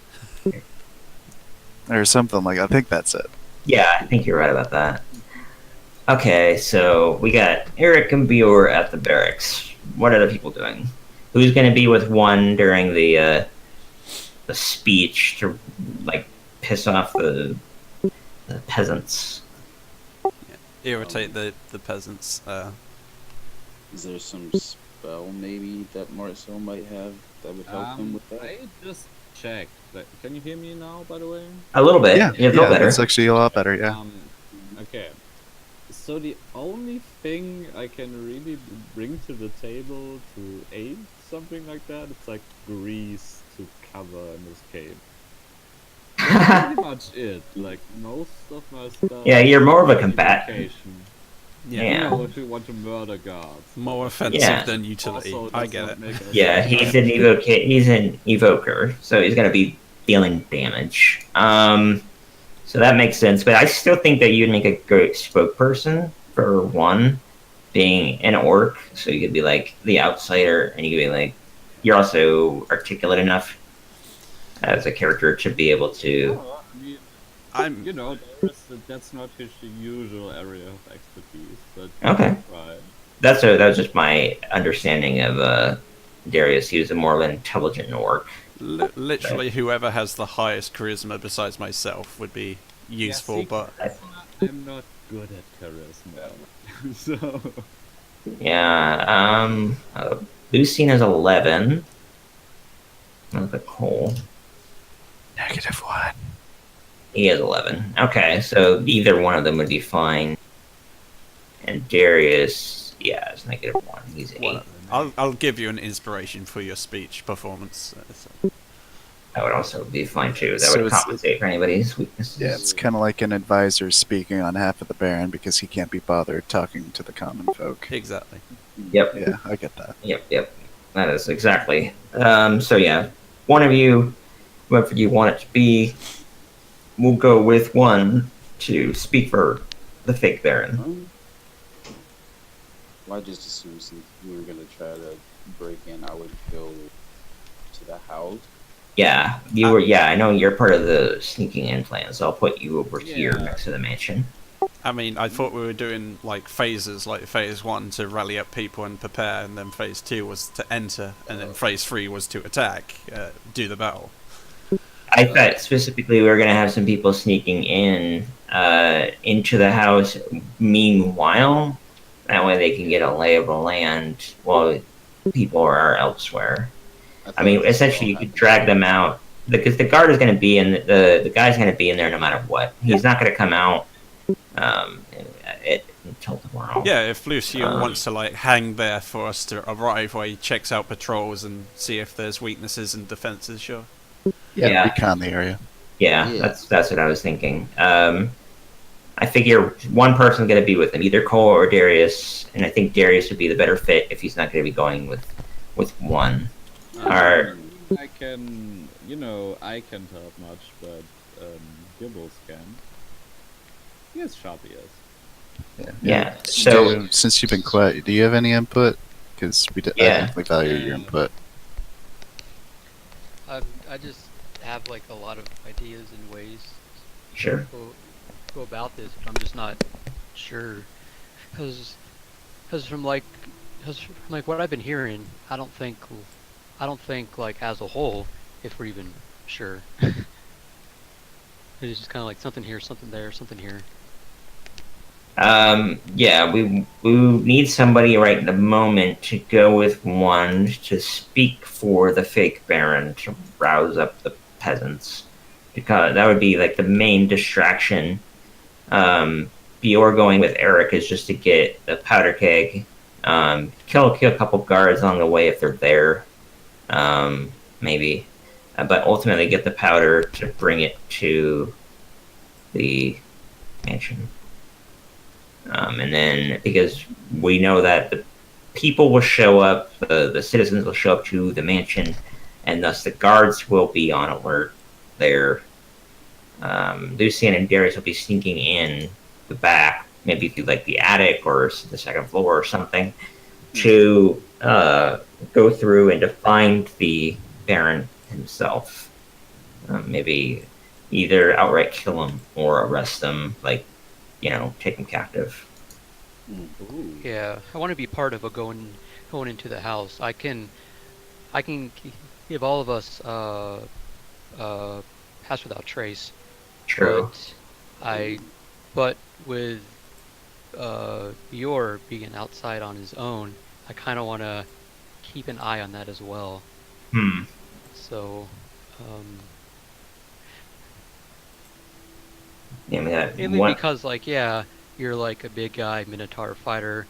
or something like. I think that's it. Yeah, I think you're right about that. Okay, so we got Eric and Bior at the barracks. What are the people doing? Who's going to be with one during the speech to like piss off the peasants? Irritate the peasants. Is there some spell maybe that Marcel might have that would help him with that? I just checked. Can you hear me now, by the way? A little bit. Yeah, You feel better. It's actually a lot better. Yeah. Okay. So the only thing I can really bring to the table to aid something like that, it's like grease to cover an escape. That's pretty much it. Like most of my stuff. Yeah, you're more of a combatant. Communication. Yeah. Yeah. You know, if you want to murder guards. More offensive Yeah. than utility. Also, I does get not it. make us Yeah, he's an evoker, so he's gonna be dealing damage. So that makes sense. But I still think that you'd make a great spokesperson for one, being an orc. So you could be like the outsider, and you could be like, you're also articulate enough as a character to be able to. Oh, I mean, I'm you know, that's not his usual area of expertise, but Okay. right. That was just my understanding of Darius. He was a more of an intelligent orc. literally whoever has the highest charisma besides myself would be useful, see, but I'm not good at charisma, so Yeah. Lucien is 11. Look at Cole. -1. He is 11. Okay, so either one of them would be fine. And Darius, yeah, is -1. He's 8. well, I'll give you an inspiration for your speech performance. That would also be fine too. That So would it's- compensate for anybody's weaknesses. Yeah, it's kind of like an advisor speaking on half of the Baron because he can't be bothered talking to the common folk. Exactly. Yep, Yeah, I get that. yep. That is exactly. So yeah, one of you, whoever you want it to be, will go with one to speak for the fake Baron. Well, I just assumed since we were gonna try to break in, I would go to the house. Yeah, you were. Yeah, I know you're part of the sneaking in plan, so I'll put you over here Yeah. next to the mansion. I mean, I thought we were doing like phases, like phase 1 to rally up people and prepare, and then phase 2 was to enter, and then phase 3 was to attack, do the battle. I thought specifically we were gonna have some people sneaking in into the house. Meanwhile, that way they can get a lay of the land while people are elsewhere. I mean, essentially, you could drag them out because the guard is going to be in the guy's going to be in there no matter what. He's not going to come out until tomorrow. Yeah, if Lucian Um, wants to like hang there for us to arrive while he checks out patrols and see if there's weaknesses and defenses, sure. Yeah. Recon the area. Yeah, Yeah. that's what I was thinking. I figure one person's going to be with him, either Cole or Darius, and I think Darius would be the better fit if he's not going to be going with one. Alright. I can, you know, I can't help much, but Gibbles can. Yes, Sharpie is. Yeah. So Since you've been quiet, do you have any input? Because I Yeah. definitely value your input. I just have like a lot of ideas and ways sure. to go about this, but I'm just not sure because from like what I've been hearing, I don't think like as a whole, if we're even sure. It's just kind of like something here, something there, something here. Yeah, we need somebody right in the moment to go with one to speak for the fake Baron to rouse up the peasants, because that would be like the main distraction. Bior going with Eric is just to get the powder keg, kill a couple guards on the way if they're there, maybe, but ultimately get the powder to bring it to the mansion. And then, because we know that the people will show up, the citizens will show up to the mansion, and thus the guards will be on alert there. Lucian and Darius will be sneaking in the back, maybe through like the attic or the second floor or something, to go through and to find the Baron himself. Maybe either outright kill him or arrest him, like, take him captive. Ooh. Yeah, I want to be part of a going into the house. I can give all of us pass without trace. True. But with Bior being outside on his own, I kind of want to keep an eye on that as well. So, Yeah, I mean, that mainly one, because, like, yeah, you're like a big guy Minotaur fighter,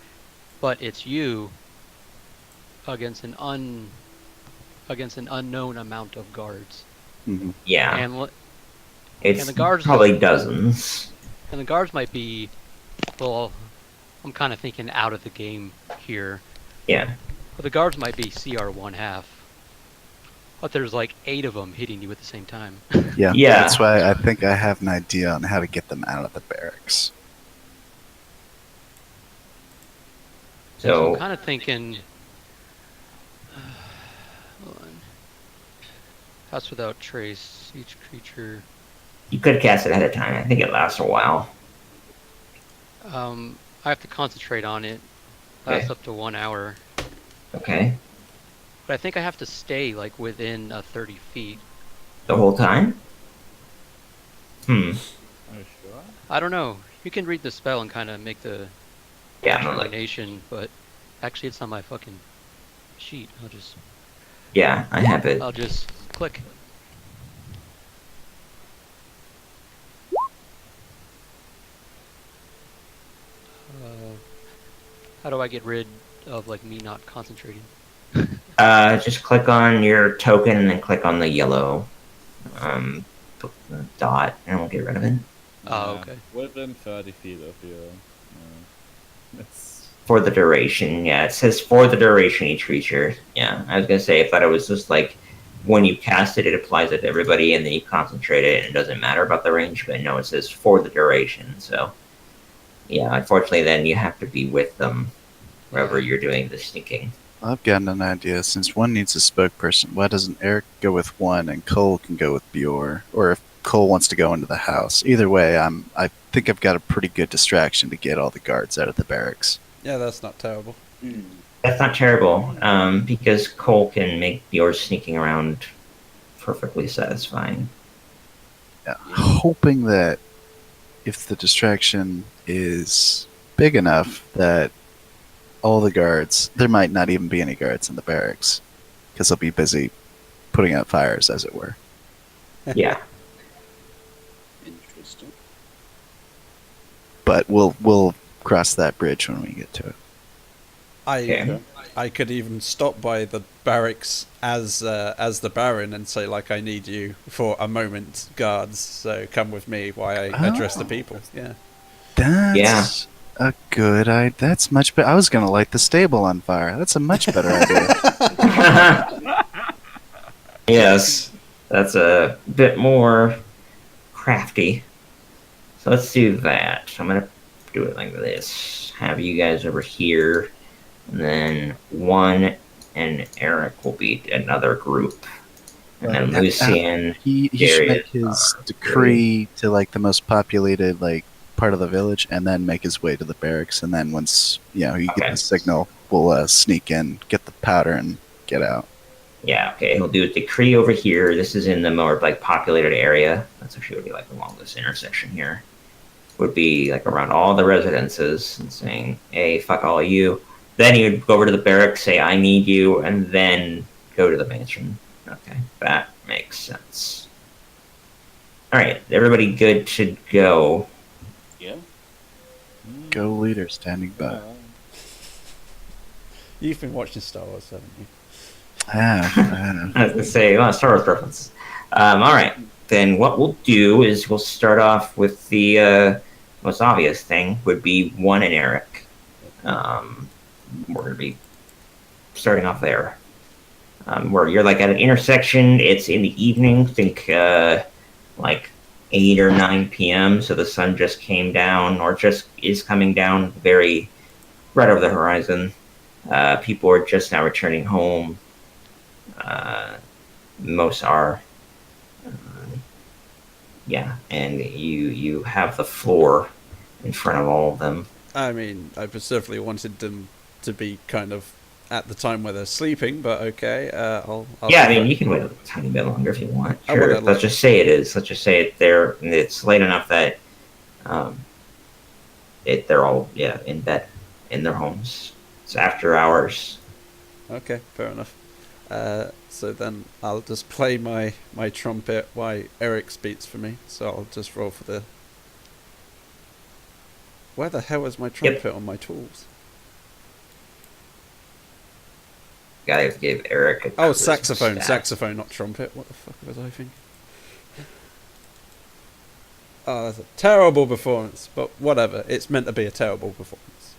but it's you against an unknown amount of guards, Hmm. yeah, and it's the guards- probably dozens. the guards might be, well, I'm kind of thinking out of the game here. Yeah. But the guards might be CR1 half. But there's like 8 of them hitting you at the same time. Yeah, Yeah. that's why I think I have an idea on how to get them out of the barracks. So I'm kind of thinking. Hold on. Pass without trace. Each creature. you could cast it ahead of time. I think it lasts a while. I have to concentrate on it. Lasts up to 1 hour. Okay. But I think I have to stay like within 30 feet. The whole time? Are you sure? I don't know. You can read the spell and kind of make the Yeah, I'm like, determination, but actually it's on my fucking sheet. yeah, I have it. I'll just click. How do I get rid of like me not concentrating? Just click on your token and then click on the yellow dot, and we'll get rid of it. Oh, Yeah, okay. Within 30 feet of you. It's For the duration, yeah. It says for the duration each creature. Yeah, I was gonna say, I thought it was just like when you cast it, it applies it to everybody, and then you concentrate it, and it doesn't matter about the range. But no, it says for the duration. So, yeah, unfortunately, then you have to be with them wherever you're doing the sneaking. I've gotten an idea. Since one needs a spokesperson, why doesn't Eric go with one and Cole can go with Bjor? Or if Cole wants to go into the house. Either way, I think I've got a pretty good distraction to get all the guards out of the barracks. Yeah, that's not terrible. That's not terrible, because Cole can make Bjor's sneaking around perfectly satisfying. Yeah. Hoping that if the distraction is big enough that all the guards, there might not even be any guards in the barracks because they'll be busy putting out fires, as it were. Yeah. Interesting. But we'll cross that bridge when we get to it. Okay. I could even stop by the barracks as the Baron and say, like, I need you for a moment, guards. So come with me while I address the people. Yeah. That's a good idea. That's much better. I was going to light the stable on fire. That's a much better idea. Yes, that's a bit more crafty. So let's do that. I'm gonna do it like this. Have you guys over here, and then one and Eric will be another group, and then Lucian. He should make Darius, his decree to like the most populated like part of the village, and then make his way to the barracks. And then once he Okay. gets the signal, we'll sneak in, get the powder, and get out. Yeah, okay. He'll do a decree over here. This is in the more like populated area. That's actually would be like along this intersection here. Would be like around all the residences and saying, "Hey, fuck all of you." Then he would go over to the barracks, say, "I need you," and then go to the mansion. Okay, that makes sense. All right, everybody good to go. Yeah. Go leader, standing by. You've been watching Star Wars, haven't you? I have. I was gonna say, Star Wars reference. All right, then what we'll do is we'll start off with the most obvious thing would be one and Eric. We're gonna be starting off there. Where you're like at an intersection. It's in the evening. Think like 8 or 9 p.m. So the sun just came down, or just is coming down, very right over the horizon. People are just now returning home. Most are. Yeah, and you have the floor in front of all of them. I mean, I specifically wanted them to be kind of at the time where they're sleeping, but okay. I'll Yeah, I mean, you can wait a tiny bit longer if you want. I Sure. wanna, Let's just say it is. Let's just say it there. It's late enough that they're all in bed in their homes. It's after hours. Okay, fair enough. So then I'll just play my trumpet while Eric speaks for me. So I'll just roll for the... Where the hell is my trumpet on my tools? Gotta give Eric a Oh, charisma saxophone. stat. Saxophone, not trumpet. What the fuck was I thinking? Oh, that's a terrible performance. But whatever. It's meant to be a terrible performance.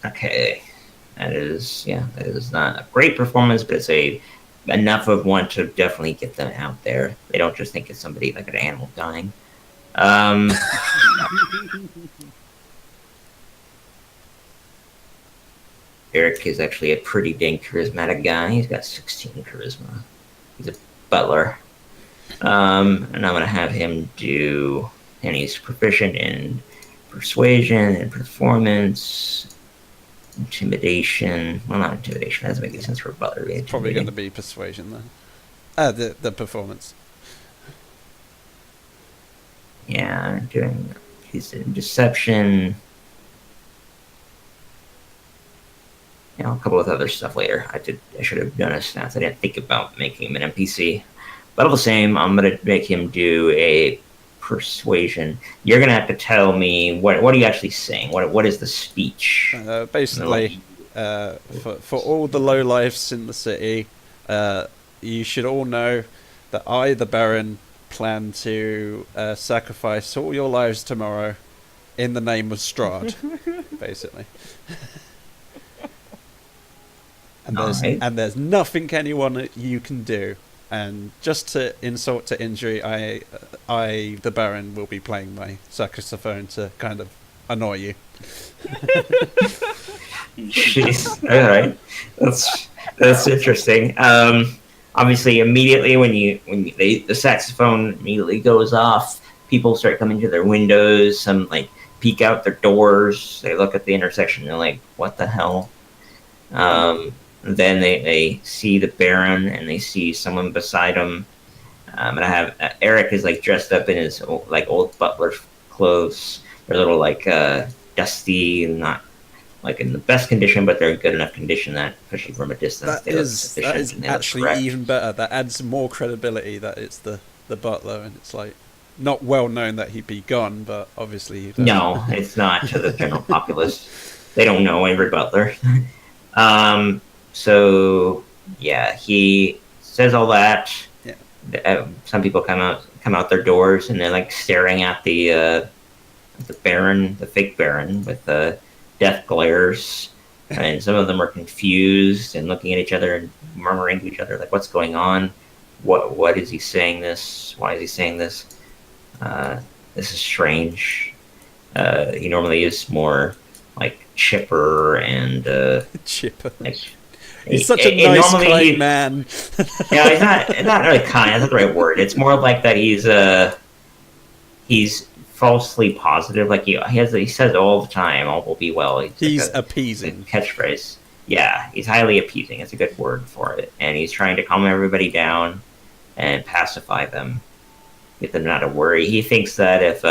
Okay, that is not a great performance, but it's a enough of one to definitely get them out there. They don't just think it's somebody like an animal dying. Eric is actually a pretty dang charismatic guy. He's got 16 charisma. He's a butler. And I'm going to have him do, and he's proficient in persuasion and performance, intimidation. Well, not intimidation. That doesn't make any sense for a butler. It's probably going to be persuasion then. The performance. Yeah, he's in deception. You know, a couple of other stuff later. I should have done his stats. I didn't think about making him an NPC. But all the same, I'm gonna make him do a persuasion. You're gonna have to tell me what are you actually saying? What is the speech? Basically, for all the lowlifes in the city, you should all know that I, the Baron, plan to sacrifice all your lives tomorrow in the name of Strahd, basically. And there's nothing anyone you can do. And just to insult to injury, I, the Baron, will be playing my saxophone to kind of annoy you. Jeez. All right, that's interesting. Obviously, immediately when the saxophone immediately goes off, people start coming to their windows. Some like peek out their doors. They look at the intersection. And they're like, "What the hell?" Then they see the Baron and they see someone beside him. And I have Eric is like dressed up in his old butler clothes. They're a little like dusty and not like in the best condition, but they're in good enough condition that, especially from a distance, that is actually even better. That adds more credibility that it's the butler, and it's like not well known that he'd be gone, but obviously no, it's not to the general populace. They don't know every butler. So yeah, he says all that. Yeah. Some people come out their doors and they're like staring at the Baron, the fake Baron, with death glares, and some of them are confused and looking at each other and murmuring to each other like, "What's going on? What is he saying this? Why is he saying this? This is strange." He normally is more like chipper and chipper. Like, he's such a nice, kind man. Yeah, he's not really kind. That's not the right word. It's more like that he's falsely positive. Like he says all the time, "All will be well." He's like appeasing. Catchphrase. Yeah, he's highly appeasing. It's a good word for it. And he's trying to calm everybody down and pacify them, get them not to worry. He thinks that if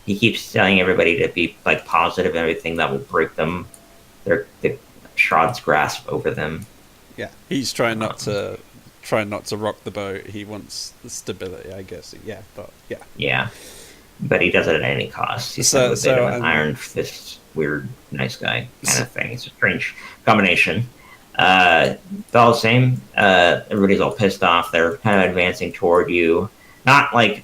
he keeps telling everybody to be like positive and everything, that will break them. The Shroud's grasp over them. Yeah, he's trying not to rock the boat. He wants the stability, I guess. Yeah, but yeah. Yeah, but he does it at any cost. He's a bit of an iron fist, weird, nice guy kind of thing. It's a strange combination. But all the same, everybody's all pissed off. They're kind of advancing toward you, not like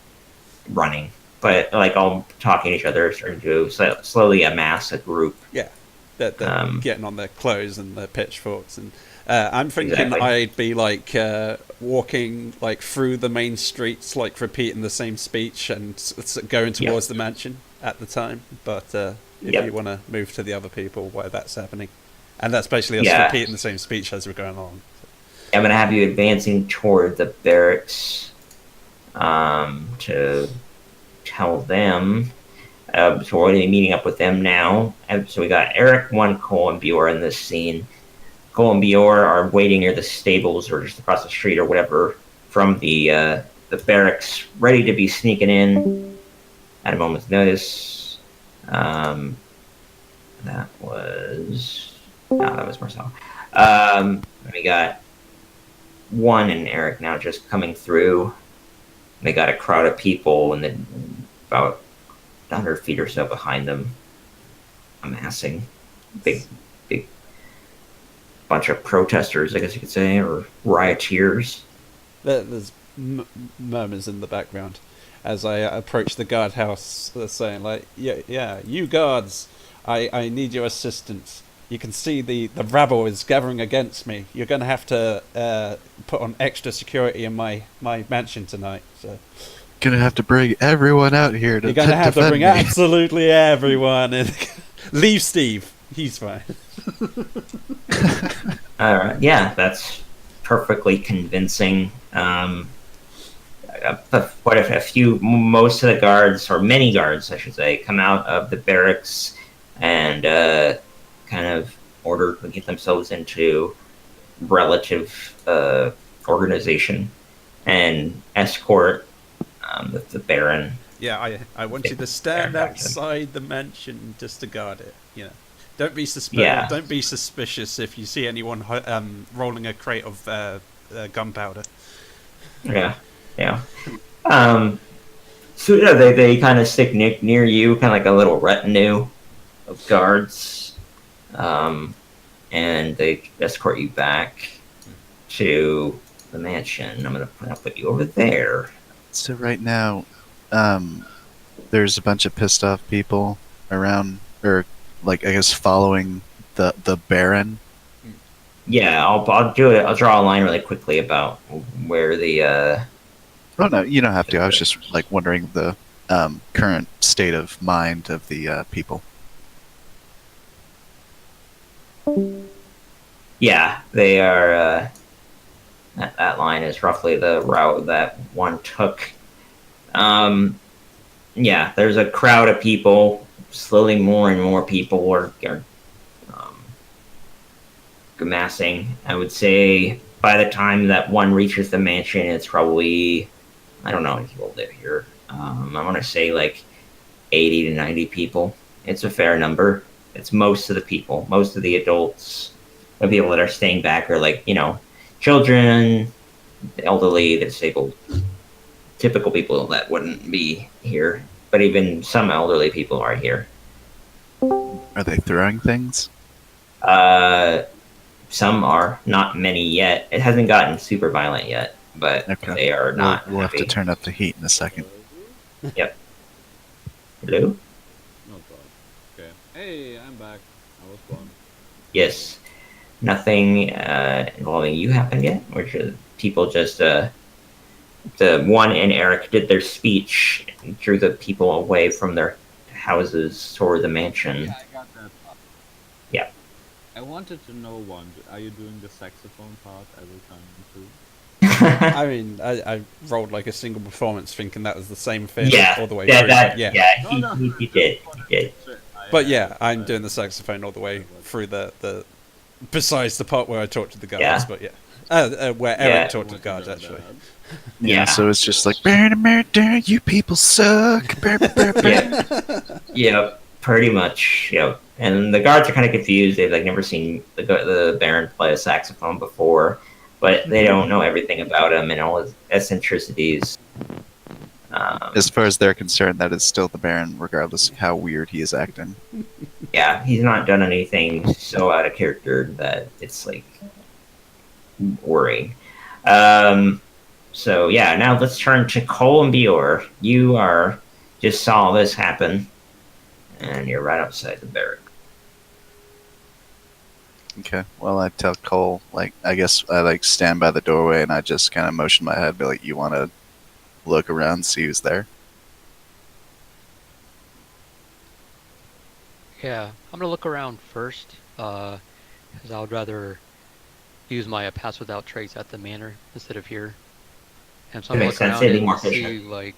running, but like all talking to each other, starting to slowly amass a group. Yeah. They're getting on their clothes and their pitchforks, and I'm thinking exactly. I'd be like walking like through the main streets, like repeating the same speech and going towards the mansion at the time. But if you want to move to the other people where that's happening, and that's basically us repeating the same speech as we're going along. I'm going to have you advancing toward the barracks to tell them. So we're going to be meeting up with them now. So we got Eric, Cole, and Bjor in this scene. Cole and Bjor are waiting near the stables or just across the street or whatever from the barracks, ready to be sneaking in at a moment's notice. That was Marcel. We got One and Eric now just coming through. They got a crowd of people and then about 100 feet or so behind them, amassing big bunch of protesters, I guess you could say, or rioters. There's murmurs in the background as I approach the guardhouse, saying like, yeah, you guards, I need your assistance. You can see the rabble is gathering against me. You're going to have to put on extra security in my mansion tonight. So Gonna have to bring everyone out here to you're going to have to defend bring me. absolutely everyone in. Leave Steve. He's fine. Yeah, that's perfectly convincing. What if most of the guards, or many guards, I should say, come out of the barracks and kind of order to get themselves into relative organization and escort the Baron. Yeah, I want you to stand outside the mansion just to guard it. You know, don't be suspicious. Yeah. Don't be suspicious if you see anyone rolling a crate of gunpowder. Yeah. So yeah, they kind of stick near you, kind of like a little retinue of guards, and they escort you back to the mansion. I'm gonna put you over there. So right now, there's a bunch of pissed off people around, or like I guess following the Baron. Yeah, I'll do it. I'll draw a line really quickly about where the. Oh no, you don't have to. I was just like wondering the current state of mind of the people. Yeah, they are. That line is roughly the route that one took. Yeah, there's a crowd of people. Slowly, more and more people are amassing. I would say by the time that one reaches the mansion, it's probably, I don't know how many people live here. I want to say like 80 to 90 people. It's a fair number. It's most of the people, most of the adults. The people that are staying back are like, children, the elderly, the disabled, typical people that wouldn't be here. But even some elderly people are here. Are they throwing things? Some are, not many yet. It hasn't gotten super violent yet, but Okay. they are not. We'll have to happy. turn up the heat in a second. Yep. Hello? No problem. Okay. Hey, I'm back. I was gone. Yes. Nothing involving you happened yet? Or should people just the one and Eric did their speech and drew the people away from their houses toward the mansion. Yeah, I got that. Yeah. I wanted to know one. Are you doing the saxophone part every time too? I mean, I rolled like a single performance, thinking that was the same thing Yeah. all the way Yeah, through. he did. He did. But yeah, I'm doing the saxophone all the way through the besides the part where I talked to the guards. Yeah. But yeah, where Eric Yeah. talked to the guards actually. Yeah. So it's just like, you people suck. Yeah, pretty much. Yep. And the guards are kind of confused. They've like never seen the Baron play a saxophone before, but they don't know everything about him and all his eccentricities. As far as they're concerned, that is still the Baron, regardless of how weird he is acting. Yeah, he's not done anything so out of character that it's like worrying. So yeah, now let's turn to Cole and Bior. You just saw this happen, and you're right outside the barrack. Okay. Well, I tell Cole, I guess I stand by the doorway and I just kind of motion my head, be like, you want to look around, see who's there? Yeah, I'm gonna look around first, because I would rather use my pass without trace at the manor instead of here. And so I'm That gonna makes look sense. around It'd be and more see efficient.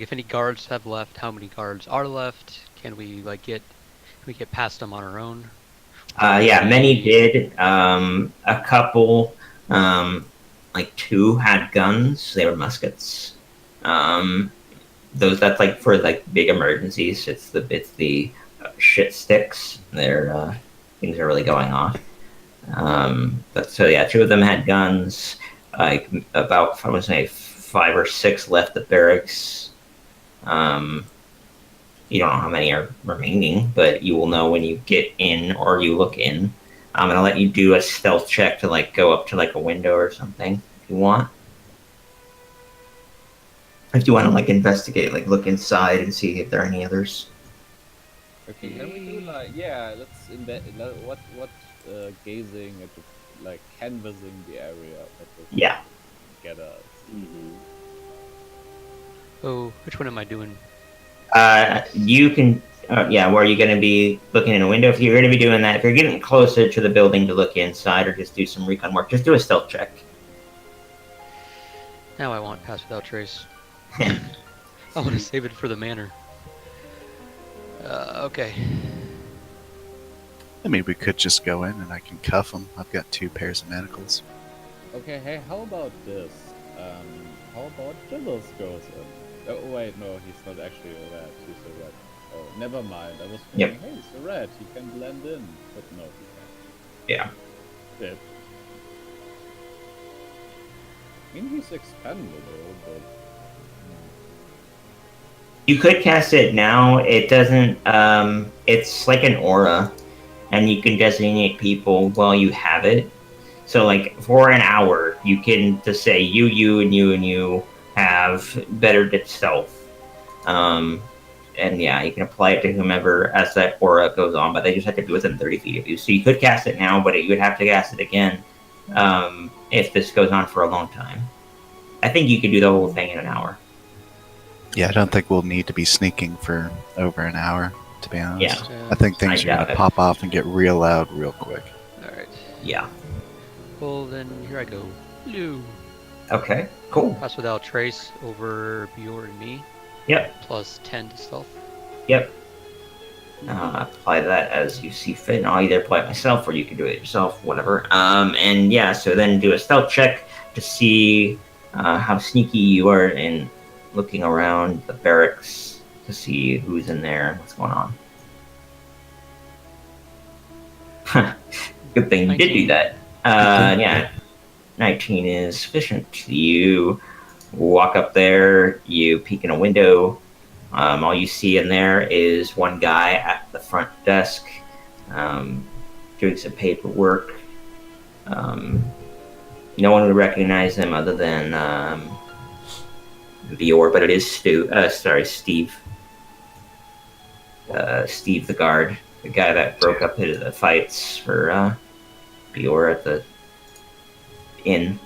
if any guards have left, how many guards are left. Can we get past them on our own? Yeah, many did. A couple, two had guns. They were muskets. That's for big emergencies. It's the shit sticks. They're things are really going off. But so yeah, two of them had guns. About I would say 5 or 6 left the barracks. You don't know how many are remaining, but you will know when you get in or you look in. I'm gonna let you do a stealth check to go up to a window or something if you want. if you want to like investigate, like look inside and see if there are any others. Okay, can we do like let's what gazing at the, like canvassing the area that will Yeah. get us. Mm-hmm. Oh, which one am I doing? You can. Yeah, where are you going to be looking in a window? If you're going to be doing that, if you're getting closer to the building to look inside or just do some recon work, just do a stealth check. Now I want Pass Without Trace. I want to save it for the manor. Okay. I mean, we could just go in and I can cuff him. I've got 2 pairs of manacles. Okay, hey, how about this? How about Jimmels goes in? Oh wait, no, he's not actually a rat. He's a rat. Oh, never mind. I was thinking, hey, he's a rat. He can blend in, but no, he Yeah. can't. Yeah. I mean, he's expendable, but You could cast it now. It doesn't. It's like an aura, and you can designate people while you have it. So, like for an hour, you can just say you, and you have better stealth. And yeah, you can apply it to whomever as that aura goes on, but they just have to be within 30 feet of you. So you could cast it now, but you would have to cast it again if this goes on for a long time. I think you could do the whole thing in an hour. Yeah, I don't think we'll need to be sneaking for over an hour, to be honest. Yeah. I think things I are going doubt to it. pop off and get real loud real quick. Alright. Yeah. Well, then here I go. Blue. Okay. Cool. Pass Without Trace over Bjorn and me. Yep. Plus 10 to stealth. Yep. Apply that as you see fit. And I'll either apply it myself or you can do it yourself, whatever. And yeah, so then do a stealth check to see how sneaky you are in looking around the barracks to see who's in there and what's going on. Good thing you did do 19. that. Yeah. 19 is sufficient. You walk up there, you peek in a window. All you see in there is one guy at the front desk doing some paperwork. No one would recognize him other than Vior, but it is Steve. Steve the guard, the guy that broke up the fights for Vior at the inn.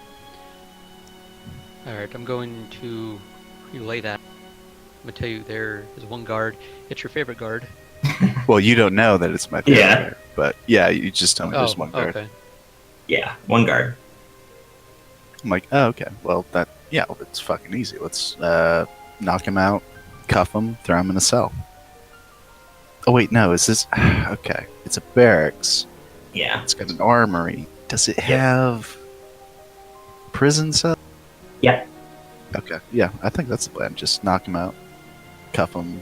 Alright, I'm going to relay that. I'm gonna tell you there is one guard. It's your favorite guard. Well, you don't know that it's my favorite Yeah. guard, but yeah, you just tell me there's one guard. okay. Yeah, one guard. I'm like, oh, okay. Well, it's fucking easy. Let's knock him out, cuff him, throw him in a cell. Oh, wait, no, is this... Okay, it's a barracks. Yeah. It's got an armory. Does it have prison cell? Yeah. Okay, yeah, I think that's the plan. Just knock him out, cuff him,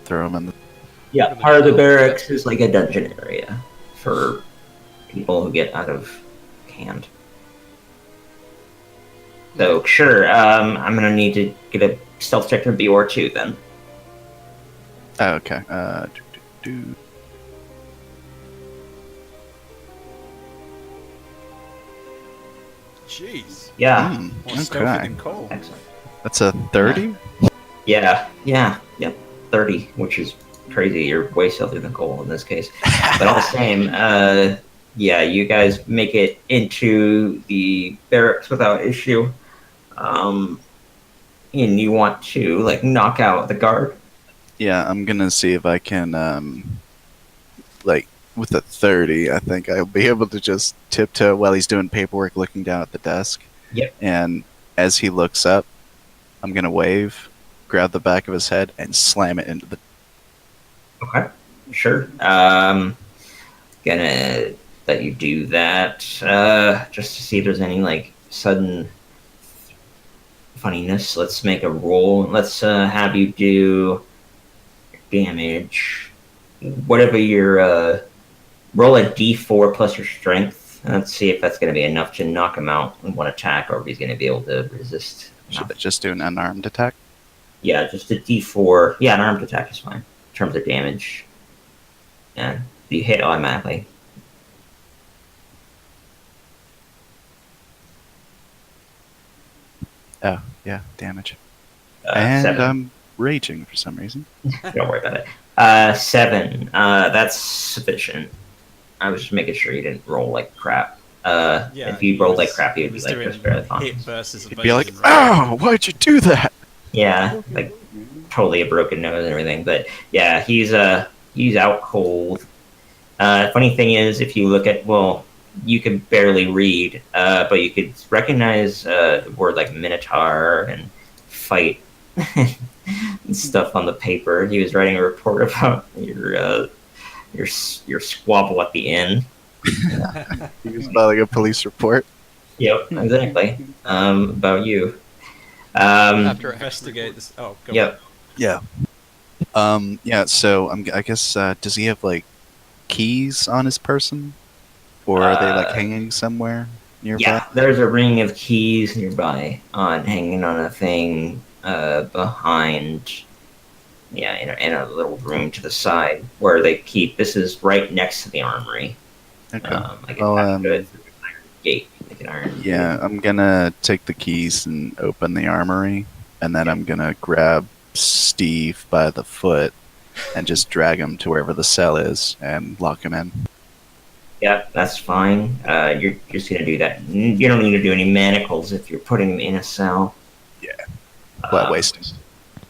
throw him in the... Yeah, part of the barracks is like a dungeon area for people who get out of hand. So sure, I'm gonna need to get a stealth check from Bior too then. Oh, okay. Jeez. Yeah. More stealthy Okay. than Cole. Excellent. That's a 30? Yep, 30, which is crazy. You're way stealthier than Cole in this case. But all the same, yeah, you guys make it into the barracks without issue. And you want to like knock out the guard. Yeah, I'm gonna see if I can, with a 30, I think I'll be able to just tiptoe while he's doing paperwork, looking down at the desk. Yep. And as he looks up, I'm gonna wave, grab the back of his head, and slam it into the... Okay, sure. Gonna let you do that just to see if there's any like sudden funniness. Let's make a roll. Let's have you do damage. Whatever your roll a d4 plus your strength. And let's see if that's going to be enough to knock him out in one attack, or if he's going to be able to resist. Should I just do an unarmed attack? Yeah, just a d4. Yeah, an armed attack is fine in terms of damage. Yeah, you hit automatically. Oh, yeah, damage. And 7. I'm raging for some reason. Don't worry about it. 7. That's sufficient. I was just making sure you didn't roll like crap. If you rolled like crap, you'd be like just barely hit conscious. versus He'd be like, evasion, right? "Oh, why'd you do that?" Yeah, like totally a broken nose and everything. But yeah, he's out cold. Funny thing is, if you look at, well, you can barely read, but you could recognize the word like minotaur and fight and stuff on the paper. He was writing a report about your squabble at the inn. He was filing a police report. Yep, exactly. About you. After Investigate this. Oh, go Yep. Yeah. Yeah. So I guess does he have like keys on his person, or are they like hanging somewhere nearby? Yeah, there's a ring of keys nearby, hanging on a thing behind. Yeah, in a little room to the side where they keep. This is right next to the armory. Okay. Like Well, attached to it through an iron gate, like an iron. Yeah, I'm gonna take the keys and open the armory, and then I'm gonna grab Steve by the foot and just drag him to wherever the cell is and lock him in. Yeah, that's fine. You're just gonna do that. You don't need to do any manacles if you're putting them in a cell. Yeah. But wasting.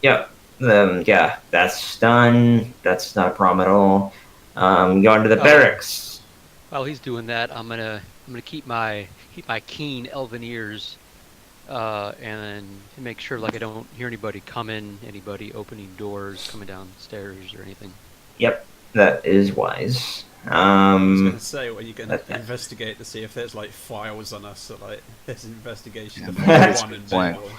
Yep. Yeah, that's done. That's not a problem at all. Go into the barracks. While he's doing that, I'm gonna keep my keen elven ears, and make sure like I don't hear anybody anybody opening doors, coming downstairs or anything. Yep, that is wise. I was going to say, are you going to investigate to see if there's like files on us? So, like, there's an investigation of That's one a and good Bengal.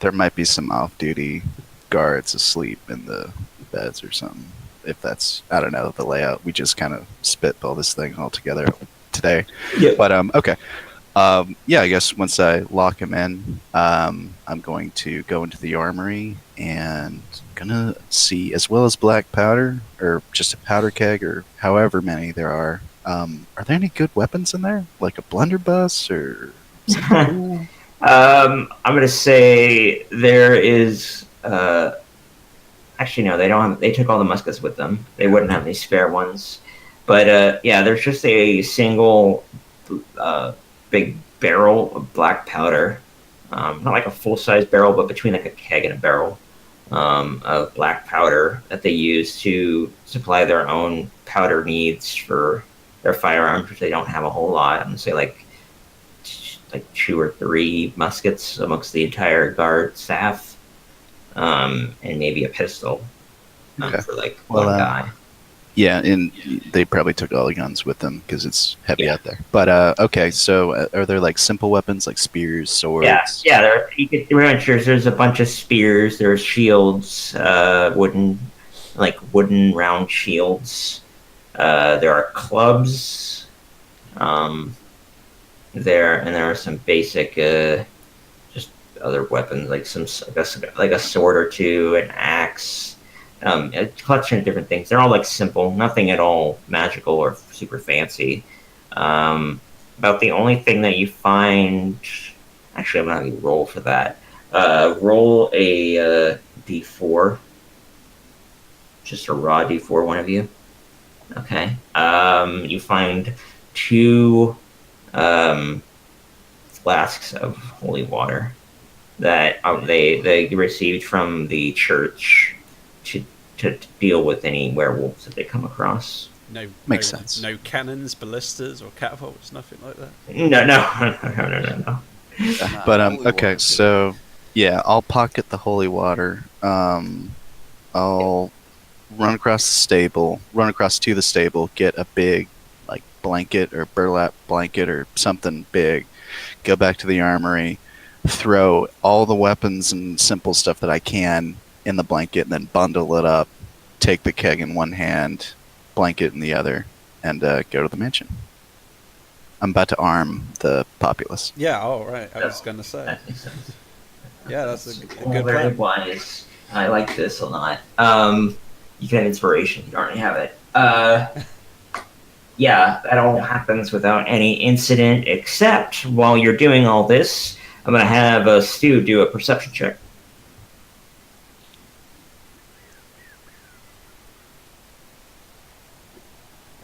There might be some off-duty guards asleep in the beds or something. If that's, I don't know, the layout. We just kind of spitball this thing all together today. Yeah. But okay. Yeah, I guess once I lock him in, I'm going to go into the armory and gonna see, as well as black powder or just a powder keg or however many there are. Are there any good weapons in there, like a blunderbuss or something cool? I'm gonna say there is. Actually, no, they don't have. They took all the muskets with them. They wouldn't have any spare ones. But yeah, there's just a single big barrel of black powder. Not like a full size barrel, but between like a keg and a barrel of black powder that they use to supply their own powder needs for their firearms, which they don't have a whole lot. I'm gonna say like 2 or 3 muskets amongst the entire guard staff, and maybe a pistol Okay. for like Well, one guy. Yeah, and they probably took all the guns with them because it's heavy Yeah. out there. But okay, so are there like simple weapons like spears, swords? Yeah. You could sure there's a bunch of spears. There's shields, wooden round shields. There are clubs. There are some basic, just other weapons like like a sword or two, an axe. A collection of different things. They're all like simple, nothing at all magical or super fancy. About the only thing that you find, actually, I'm not going to roll for that. Roll a d4, just a raw d4, one of you. Okay. You find 2 flasks of holy water that they received from the church to deal with any werewolves that they come across. Makes sense. No cannons, ballistas, or catapults, nothing like that. No. But Holy okay, water. so yeah, I'll pocket the holy water. I'll run across to the stable, get a big like blanket or burlap blanket or something big, go back to the armory, throw all the weapons and simple stuff that I can in the blanket, and then bundle it up, take the keg in one hand, blanket in the other, and go to the mansion. I'm about to arm the populace. Yeah, all right. I was going to say. That makes sense. Yeah, that's a Well, good very plan. wise. I like this a lot. You can have inspiration. You already have it. Yeah, that all happens without any incident, except while you're doing all this, I'm going to have Stu do a perception check.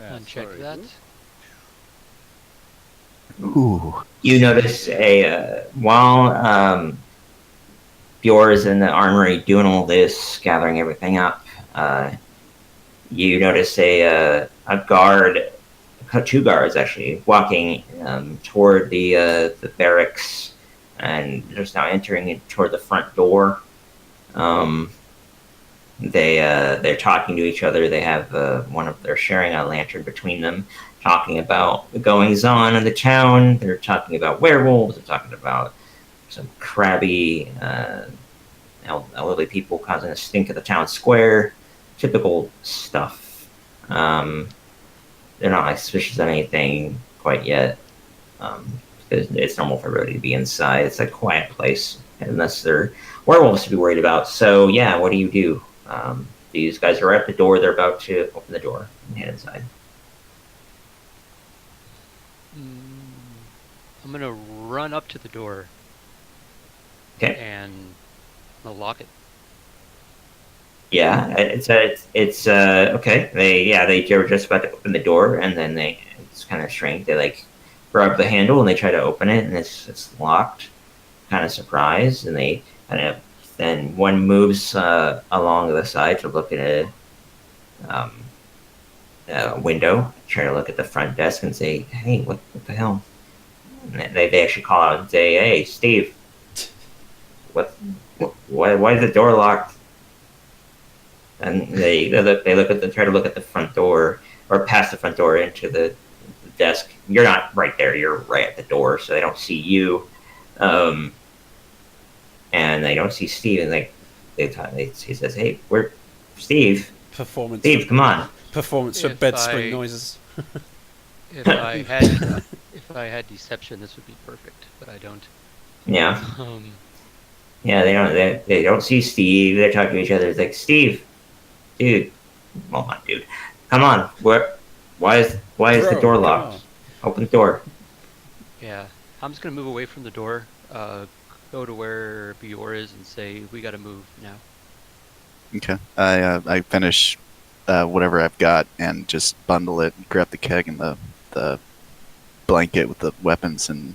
Yeah, Uncheck sorry, that. dude. Ooh. You notice while Bjor is in the armory doing all this, gathering everything up. You notice a guard, two guards actually, walking toward the barracks, and just now entering toward the front door. They're talking to each other. They have they're sharing a lantern between them, talking about the goings on in the town. They're talking about werewolves. They're talking about some crabby elderly people causing a stink at the town square. Typical stuff. They're not like suspicious of anything quite yet. Because it's normal for everybody to be inside. It's a quiet place, unless they're werewolves to be worried about. So yeah, what do you do? These guys are at the door. They're about to open the door and head inside. I'm gonna run up to the door Okay. and I'll lock it. Yeah, it's okay. They were just about to open the door, and then it's kind of strange. They like grab the handle and they try to open it, and it's locked. Kind of surprised, and they kind of then one moves along the side to look at a window, try to look at the front desk and say, "Hey, what the hell?" And they actually call out and say, "Hey, Steve, why is the door locked?" And they try to look at the front door or past the front door into the desk. You're not right there. You're right at the door, so they don't see you, and they don't see Steve. And he says, "Hey, where, Steve? Performance. Steve, come on." Performance for If bed I- spring noises. If I had deception, this would be perfect, but I don't. Yeah, Um, yeah. They don't see Steve. They're talking to each other. It's like, "Steve, dude, well, not dude. Come on. Why is the Bro, door come locked? on. Open the door." yeah, I'm just gonna move away from the door, go to where Bjor is, and say we gotta move now. Okay. I finish whatever I've got and just bundle it, grab the keg and the blanket with the weapons and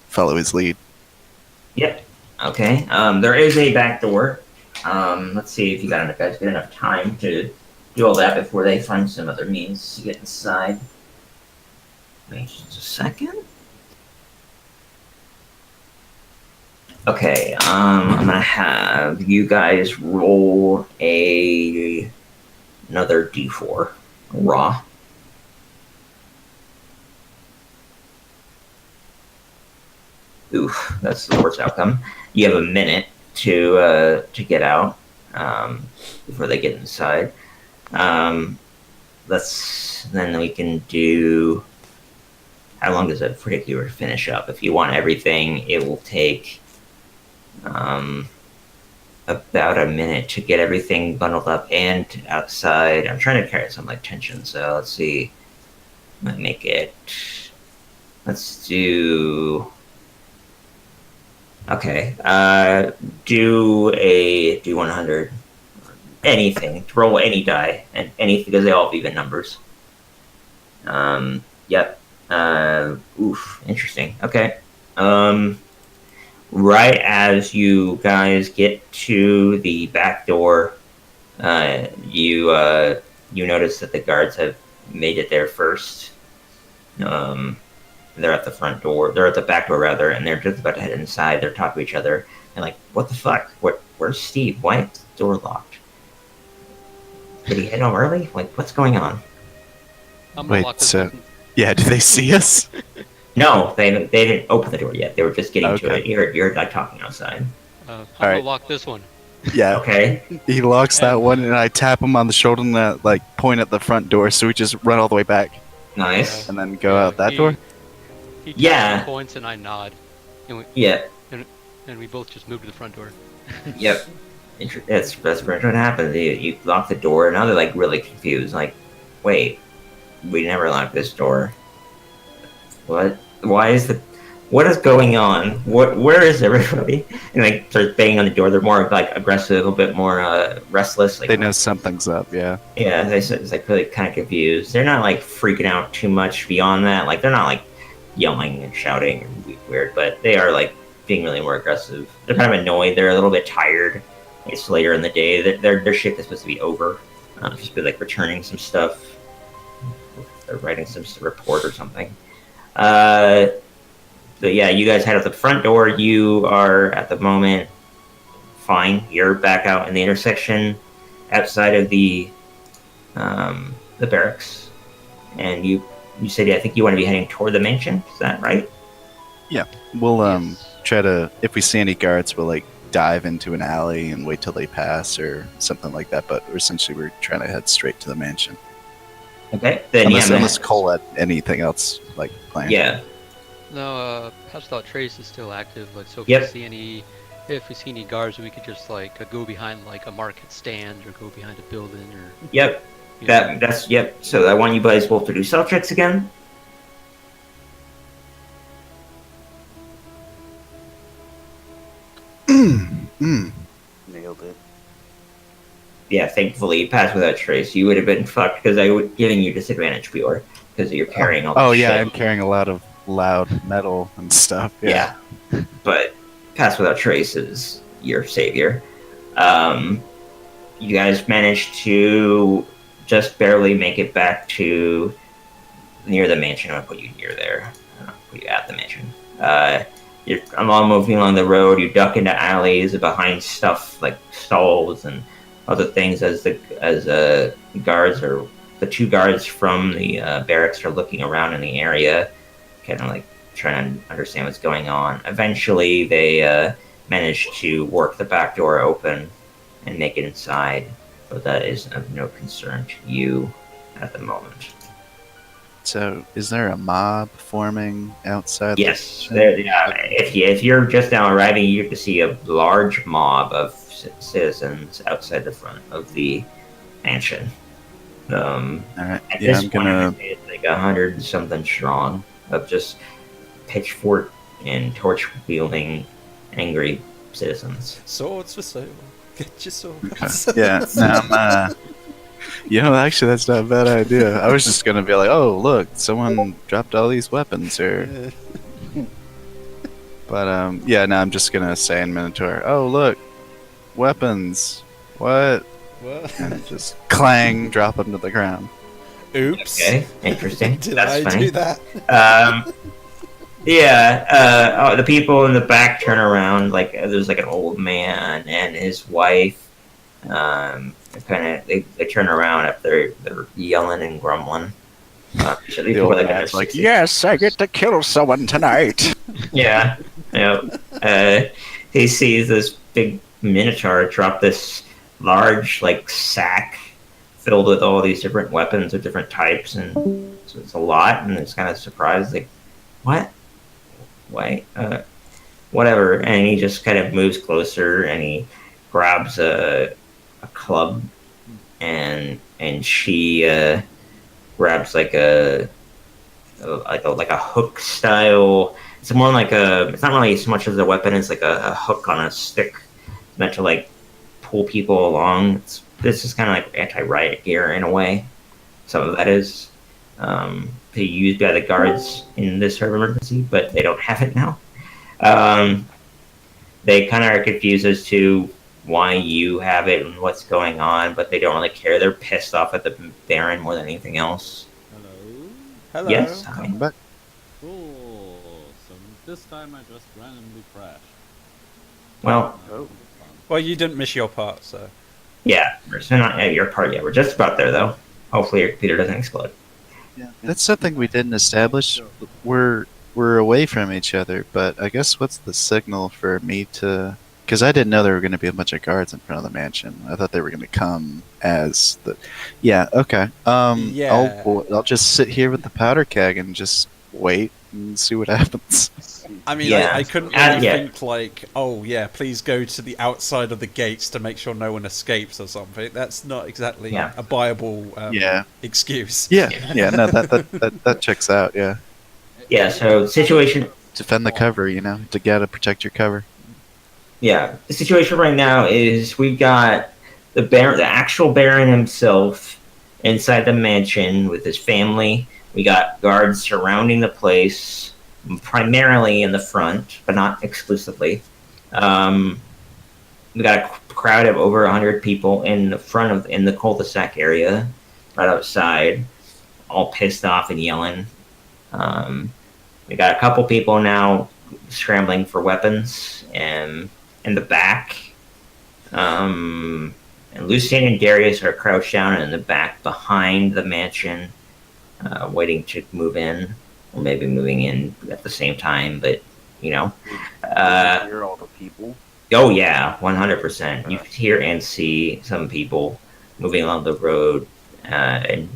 follow his lead. Yep. Okay. There is a back door. Let's see if you guys get enough time to do all that before they find some other means to get inside. Wait just a second. Okay. I'm gonna have you guys roll another d4 raw. Oof, that's the worst outcome. You have a minute to get out before they get inside. Then we can do. How long does it take you to finish up? If you want everything, it will take about a minute to get everything bundled up and outside. I'm trying to carry some like tension, so let's see. Might make it. Let's do. Okay. Do 100. Anything. Roll any die and anything because they all have even numbers. Yep. Oof. Interesting. Okay. Right as you guys get to the back door, you notice that the guards have made it there first. They're at the front door. They're at the back door rather, and they're just about to head inside. They're talking to each other and like, "What the fuck? Where's Steve? Why is the door locked? Did he head home early? Like, what's going on?" I'm gonna Wait, lock this. so yeah, do they see us? No, they didn't open the door yet. They were just getting to Okay. it. You're like talking outside. I'm Alright. gonna lock this one. Yeah. Okay. He locks that one, and I tap him on the shoulder and like point at the front door, so we just run all the way back Nice. and then go out that door. He Yeah. points and I nod, Yeah. and we both just move to the front door. Yep. That's pretty much what happened. You lock the door. Now they're like really confused. Like, wait, we never locked this door. What? Why is what is going on? Where is everybody? And like start banging on the door. They're more like aggressive, a little bit more restless. Like, They know something's up. Yeah. yeah, they said it's like really kind of confused. They're not like freaking out too much beyond that. Like they're not like yelling and shouting and weird, but they are like being really more aggressive. They're kind of annoyed. They're a little bit tired. It's later in the day. Their shift is supposed to be over. Just be like returning some stuff. They're writing some report or something. But yeah, you guys head out the front door. You are at the moment fine. You're back out in the intersection outside of the barracks, and you said, I think you want to be heading toward the mansion. Is that right? We'll Yes. try to, if we see any guards, we'll like dive into an alley and wait till they pass or something like that. But essentially, we're trying to head straight to the mansion. Okay. Then Unless Cole had anything else like planned. yeah. No, Patch Without Trace is still active. Like, so Yep. if we see any guards, we could just like go behind like a market stand or go behind a building or. Yep. You know. That's yep. So I want you guys both to do stealth checks again. Nailed it. Yeah, thankfully, pass without trace. You would have been fucked because I would giving you disadvantage pure because you're carrying all. Oh this yeah, shit. I'm carrying a lot of loud metal and stuff. Yeah. But pass without trace is your savior. You guys managed to just barely make it back to near the mansion. I'm gonna put you near there. I'll put you at the mansion. You're moving along the road. You duck into alleys behind stuff like stalls and other things as the guards or the two guards from the barracks are looking around in the area, kind of like trying to understand what's going on. Eventually, they manage to work the back door open and make it inside, but that is of no concern to you at the moment. So, is there a mob forming outside? Yes, if you're just now arriving, you get to see a large mob of citizens outside the front of the mansion. All right. At Yeah, this I'm point, gonna. it's like 100 something strong of just pitchfork and torch wielding angry citizens. Swords for sale. Get your swords. Okay. Yeah. No, I'm. Actually, that's not a bad idea. I was just gonna be like, oh, look, someone dropped all these weapons here. But yeah, no, I'm just gonna say in Minotaur, oh, look, weapons. What? What? And just clang, drop them to the ground. Oops. Okay, interesting. Did That's I funny. do that? The people in the back turn around. Like there's like an old man and his wife. They turn around up. They're yelling and grumbling. The old guy's like, yes, I get to kill someone tonight. Yeah. He sees this big minotaur drop this large like sack filled with all these different weapons of different types, and so it's a lot, and it's kind of surprised, like, what? Why? Whatever. And he just kind of moves closer, and he grabs a club, and she grabs like a hook style. It's more like it's not really so much as a weapon. It's like a hook on a stick meant to like pull people along. This is kind of like anti-riot gear in a way. Some of that is to use by the guards in this sort of emergency, but they don't have it now. They kind of are confused as to why you have it and what's going on, but they don't really care. They're pissed off at the Baron more than anything else. Hello? Hello. Yes. Come back. Cool. So this time I just randomly crashed. Well, Well, you didn't miss your part, so. yeah, we're still not at your part yet. We're just about there, though. Hopefully your computer doesn't explode. Yeah, that's something we didn't establish. We're away from each other, but I guess what's the signal for me to? Because I didn't know there were going to be a bunch of guards in front of the mansion. I thought they were going to come as the. Yeah. Okay. Yeah. I'll just sit here with the powder keg and just wait and see what happens. I mean, Yeah. I couldn't really Yeah. think like, oh yeah, please go to the outside of the gates to make sure no one escapes or something. That's not exactly Yeah. a viable Yeah. excuse. Yeah. Yeah. No, that checks out. Yeah. Yeah. So situation defend the cover. To get to protect your cover. Yeah, the situation right now is we've got the actual Baron himself inside the mansion with his family. We got guards surrounding the place, primarily in the front, but not exclusively. We got a crowd of over 100 people in the cul-de-sac area, right outside, all pissed off and yelling. We got a couple people now scrambling for weapons and in the back. And Lucian and Darius are crouched down in the back behind the mansion, waiting to move in, or maybe moving in at the same time. But Hear all the people. Oh yeah, 100%. You hear and see some people moving along the road and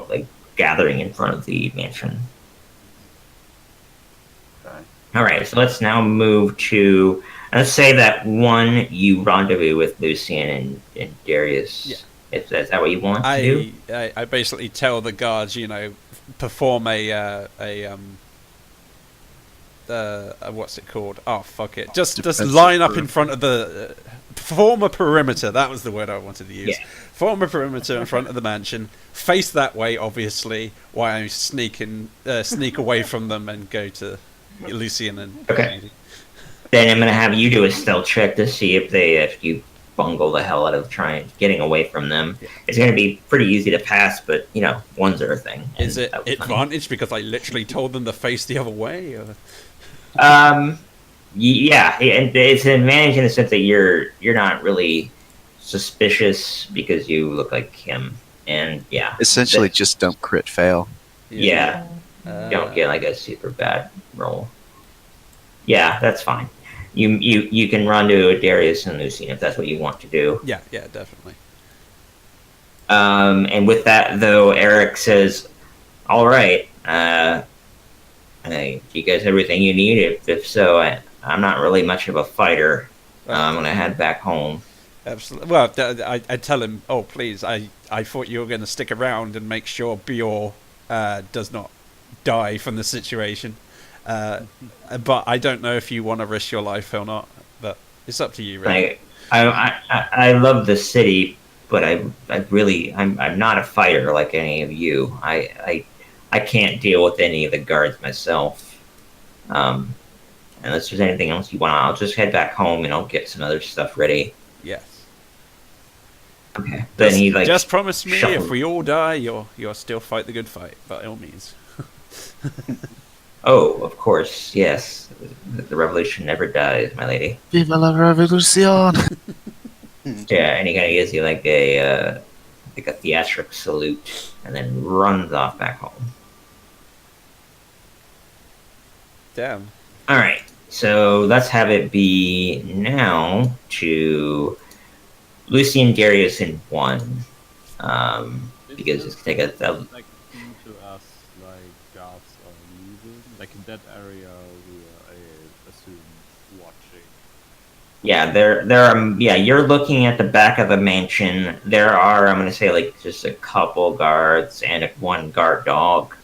like gathering in front of the mansion. Okay. All right, so let's now move to. Let's say that one you rendezvous with Lucian and Darius. Yeah. Is that what you want to do? I basically tell the guards, perform what's it called? Oh, fuck it. Just line up in front of the... form a perimeter. That was the word I wanted to use. Yeah. Form a perimeter in front of the mansion. Face that way, obviously, while I sneak away from them and go to Lucian and... Okay. Then I'm going to have you do a stealth check to see if you bungle the hell out of getting away from them. Yeah. It's going to be pretty easy to pass, but, ones are a thing. Is it advantage because I literally told them to face the other way? Or? Yeah, and it's an advantage in the sense that you're not really suspicious because you look like him, and yeah. Essentially, just don't crit fail. Yeah. Don't get like a super bad roll. Yeah, that's fine. You can run to Darius and Lucian if that's what you want to do. Yeah, definitely. And with that though, Eric says, "All right, hey, do you guys have everything you need? If so, I'm not really much of a fighter. I'm gonna head back home." Absolutely. Well, I tell him, "Oh, please, I thought you were going to stick around and make sure Bior does not die from the situation. But I don't know if you want to risk your life or not. But it's up to you, really." I love the city, but I'm not a fighter like any of you. I can't deal with any of the guards myself. Unless there's anything else you want, I'll just head back home and I'll get some other stuff ready. Yes. Okay. Then he just promise me shuffled. if we all die, you'll still fight the good fight by all means. Oh, of course, yes. The revolution never dies, my lady. Viva la revolution! Yeah, and he kind of gives you like a theatric salute, and then runs off back home. Damn. All right, so let's have it be now to Lucian, Darius, and one, because it's gonna take a like key to us, like guards are leaving, like in that area we are, I assume, watching. Yeah, there are. Yeah, you're looking at the back of the mansion. There are, I'm gonna say, like just a couple guards and one guard dog.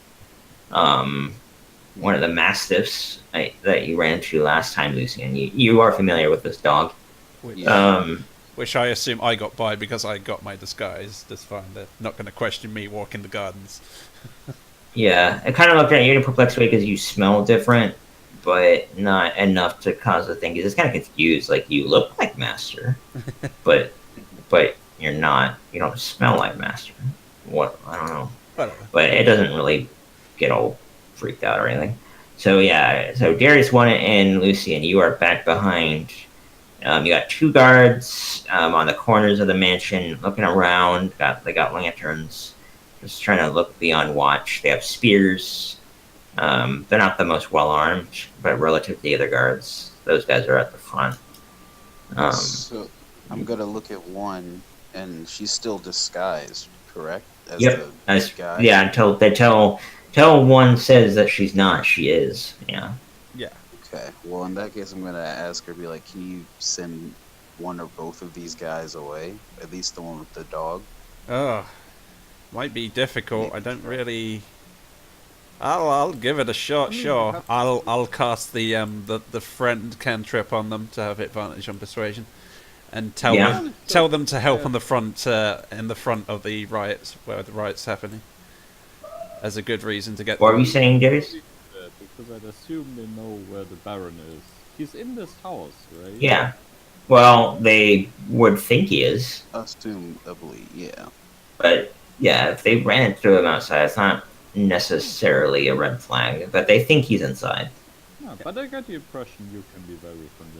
One of the mastiffs that you ran into last time, Lucian. You are familiar with this dog. Which I assume I got by because I got my disguise. That's fine. They're not going to question me walking the gardens. Yeah, I kind of looked at you in a perplexed way because you smell different, but not enough to cause a thing. Because it's kind of confused. Like, you look like Master, but you're not. You don't smell like Master. What? I don't know. Whatever. But it doesn't really get all freaked out or anything. So yeah, so Darius, one, and Lucian, you are back behind. You got two guards on the corners of the mansion looking around. They got lanterns, just trying to look beyond watch. They have spears. They're not the most well armed, but relative to the other guards, those guys are at the front. So I'm gonna look at one, and she's still disguised, correct? As Yep. the guy. Yeah, until one says that she's not, she is. Yeah. Yeah. Okay. Well, in that case, I'm gonna ask her, be like, can you send one or both of these guys away? At least the one with the dog. Oh, might be difficult. I don't really. I'll give it a shot. Sure. I'll cast the friend cantrip on them to have advantage on persuasion, and tell them to help on the front in the front of the riots where the riots happening. As a good reason to get. What were you saying, Darius? Because I'd assume they know where the Baron is. He's in this house, right? Yeah. Well, they would think he is, Assumably, yeah. but yeah, if they ran into him outside, it's not necessarily a red flag. But they think he's inside. Yeah, but I got the impression you can be very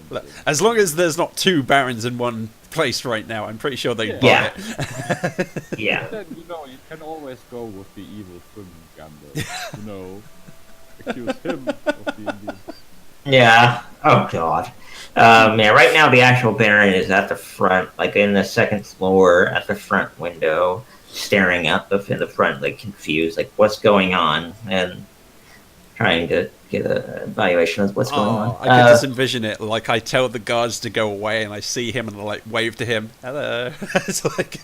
Look, convincing. as long as there's not two barons in one place right now, I'm pretty sure they buy Yeah. it. Yeah. Then, you know, you can always go with the evil twin gambit. You know, accuse him of the Indians. Yeah. Oh God. Yeah. Right now, the actual Baron is at the front, like in the second floor, at the front window, staring up in the front, like confused, like what's going on, and trying to get an evaluation of what's going on. I can just envision it. Like I tell the guards to go away, and I see him, and I like wave to him. Hello. It's like.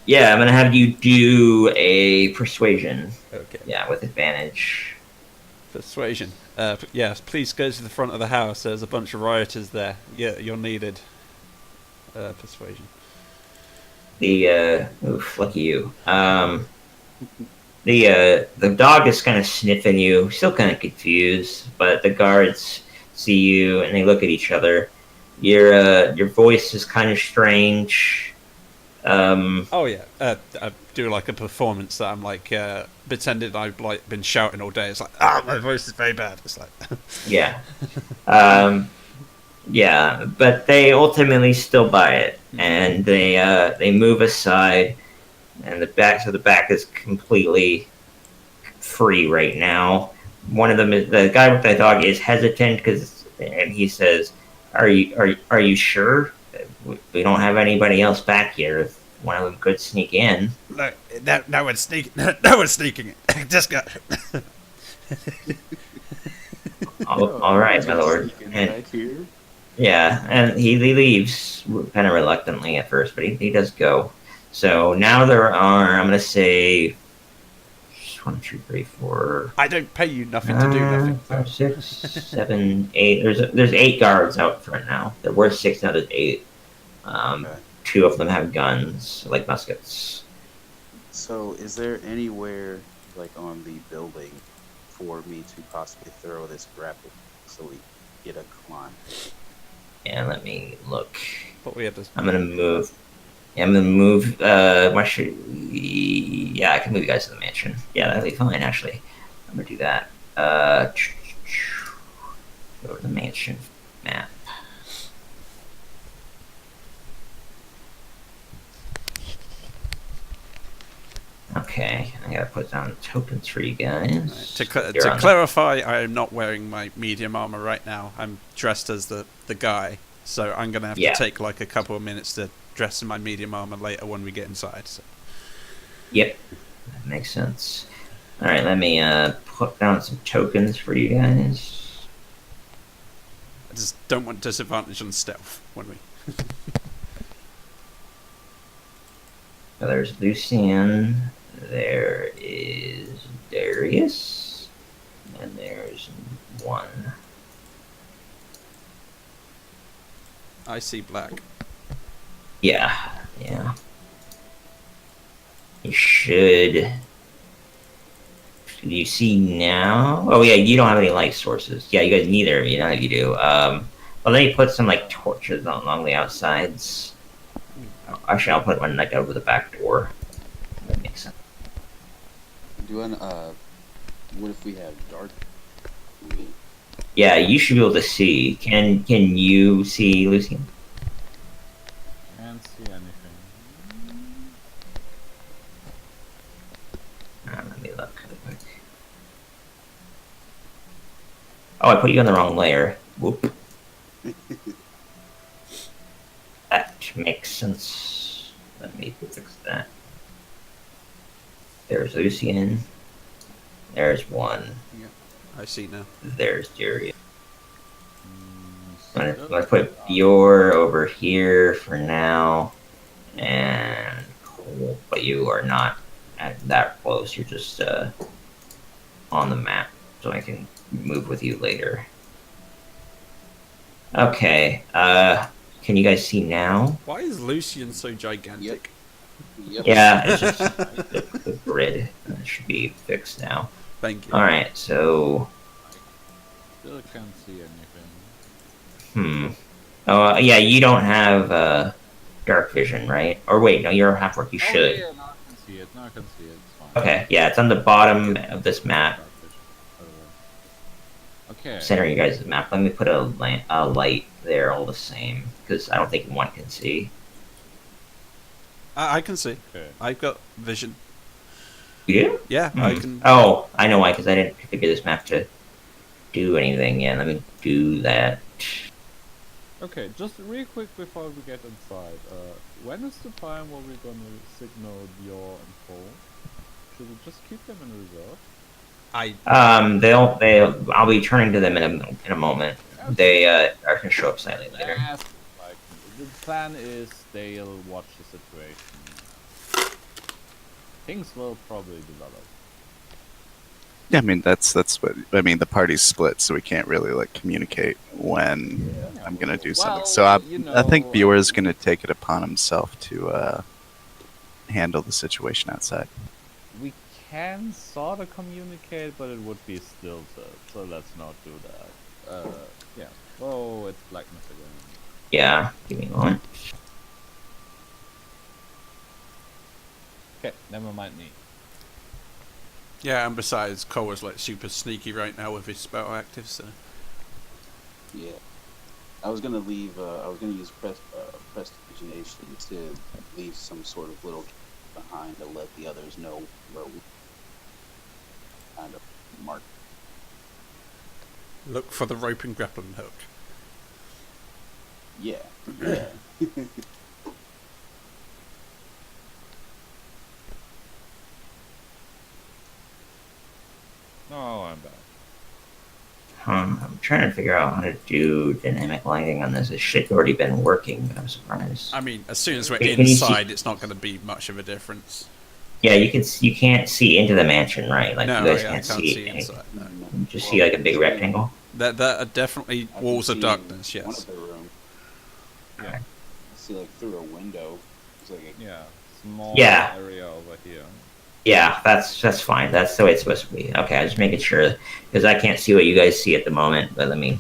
Yeah, I'm gonna have you do a persuasion. Okay. Yeah, with advantage. Persuasion. Yes, please go to the front of the house. There's a bunch of rioters there. Yeah, you're needed. Persuasion. Oof, lucky you. The dog is kind of sniffing you, still kind of confused, but the guards see you and they look at each other. Your voice is kind of strange. Oh yeah, I do like a performance that I'm like pretending I've like been shouting all day. It's like, my voice is very bad. It's like, Yeah. Yeah, but they ultimately still buy it, and they move aside, and the back is completely free right now. One of them, the guy with the dog, is hesitant and he says, "Are you sure? We don't have anybody else back here. If one of them could sneak in." no one's sneaking. No one's sneaking. Just got. All right, my lord. Back here. Yeah, and he leaves kind of reluctantly at first, but he does go. So now there are, I'm going to say, 1, 2, 3, 4. I don't pay you nothing to do nothing. 5, 6, 7, 8. There's 8 guards out front now. There were 6, now there's 8. Okay. 2 of them have guns, like muskets. So, is there anywhere, like on the building, for me to possibly throw this grapple so we get a climb? And let me look. But we have this. I'm gonna move. Yeah, I'm gonna move. Yeah, I can move you guys to the mansion. Yeah, that'd be fine. Actually, I'm gonna do that. Go to the mansion map. Okay, I gotta put down tokens for you guys. To You're on clarify, I am not wearing my medium armor right now. I'm dressed as the guy, so I'm gonna have Yeah. to take like a couple of minutes to dress in my medium armor later when we get inside. So. Yep, that makes sense. All right, let me put down some tokens for you guys. I just don't want disadvantage on stealth when we. So there's Lucian, there is Darius, and there's 1. I see black. Yeah. You should. You see now? Oh yeah, you don't have any light sources. Yeah, you guys neither. You know you do. Well, let me put some like torches along the outsides. Actually, I'll put one like over the back door. That makes sense. What if we have dark? Yeah, you should be able to see. Can you see, Lucian? Can't see anything. Let me look real quick. Oh, I put you on the wrong layer. Whoop. That makes sense. Let me fix that. There's Lucian. There's 1. I see now. There's Darius. So I'm that's gonna put Bior over here for now. And cool, but you are not at that close. You're just on the map, so I can move with you later. Okay. Can you guys see now? Why is Lucian so gigantic? Yep. Yeah, it's just the grid should be fixed now. Thank you. All right, so Still can't see anything. yeah, you don't have dark vision, right? Or wait, no, you're half orc. You should. Oh, yeah, now I can see it. Now I can see it. It's fine. Okay, yeah, it's on the bottom of this map. Okay. Center you guys' map. Let me put a light there, all the same, because I don't think one can see. I can see. Okay. I've got vision. You do? Yeah, I can. Oh, I know why, because I didn't configure this map to do anything. Yeah, let me do that. Okay, just real quick before we get inside. When is the time where we're gonna signal Dior and Cole? Should we just keep them in reserve? I'll be turning to them in a moment. They are gonna show up slightly later. Yes, like, the plan is they'll watch the situation. Things will probably develop. Yeah, I mean that's what I mean. The party's split, so we can't really like communicate when I'm gonna do something. Well, So you know, I think Bjorn is gonna take it upon himself to handle the situation outside. We can sort of communicate, but it would be stilted, so let's not do that. Yeah. Oh, it's blackness again. Yeah, give me a moment. Okay, never mind me. Yeah, and besides, Cole is like super sneaky right now with his spell active, so. Yeah. I was gonna leave. I was gonna use prestidigitation to leave some sort of little behind to let the others know where we kind of mark. Look for the rope and grappling hook. Yeah. Yeah. Oh, I'm back. I'm trying to figure out how to do dynamic lighting on this. It should have already been working, but I'm surprised. I mean, as soon as we're Can you see- inside, it's not going to be much of a difference. Yeah, you can't see into the mansion, right? Like No, you guys yeah, I can't can't see. see inside. No. You just see like a big rectangle. That are definitely I can walls of see darkness. One Yes. of the room. Yeah. I see like through a window. It's like Yeah. Small Yeah. area over here. Yeah, that's fine. That's the way it's supposed to be. Okay, I'm just making sure because I can't see what you guys see at the moment. But let me.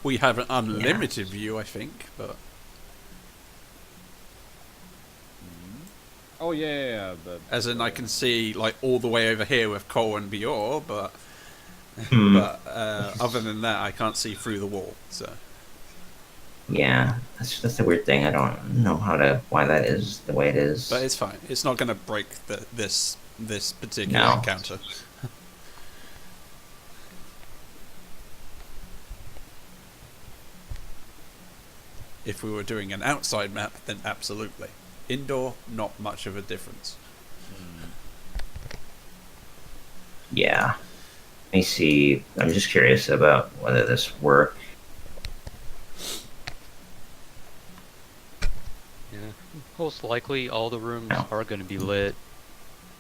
We have an unlimited view, I think, but Oh yeah. But as in I can see like all the way over here with Cole and Bior, but Hmm. other than that, I can't see through the wall. So Yeah, that's the weird thing. I don't know why that is the way it is. but it's fine. It's not going to break this particular No. encounter. If we were doing an outside map, then absolutely. Indoor, not much of a difference. Yeah. Let me see. I'm just curious about whether this works. Yeah. Most likely, all the rooms No. are going to be lit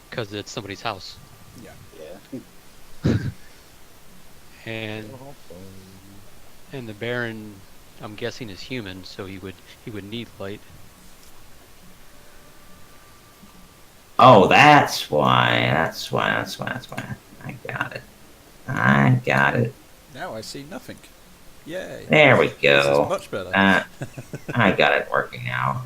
because it's somebody's house, Yeah. yeah. and the Baron, I'm guessing, is human, so he would need light. Oh, that's why. I got it. Now I see nothing. Yay. There we This is go. much better. I got it working now.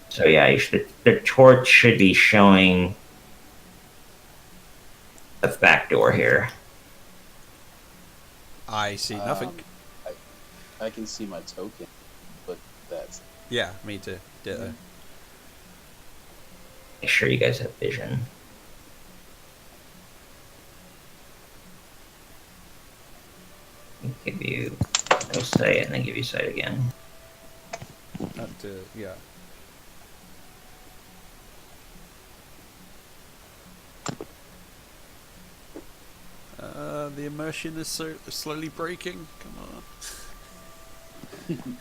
So yeah, the torch should be showing the back door here. I see nothing. I can see my token, but that's Yeah, me too. Ditto. Make sure you guys have vision. Give you no sight and then give you sight again. Yeah. The immersion is so slowly breaking. Come on.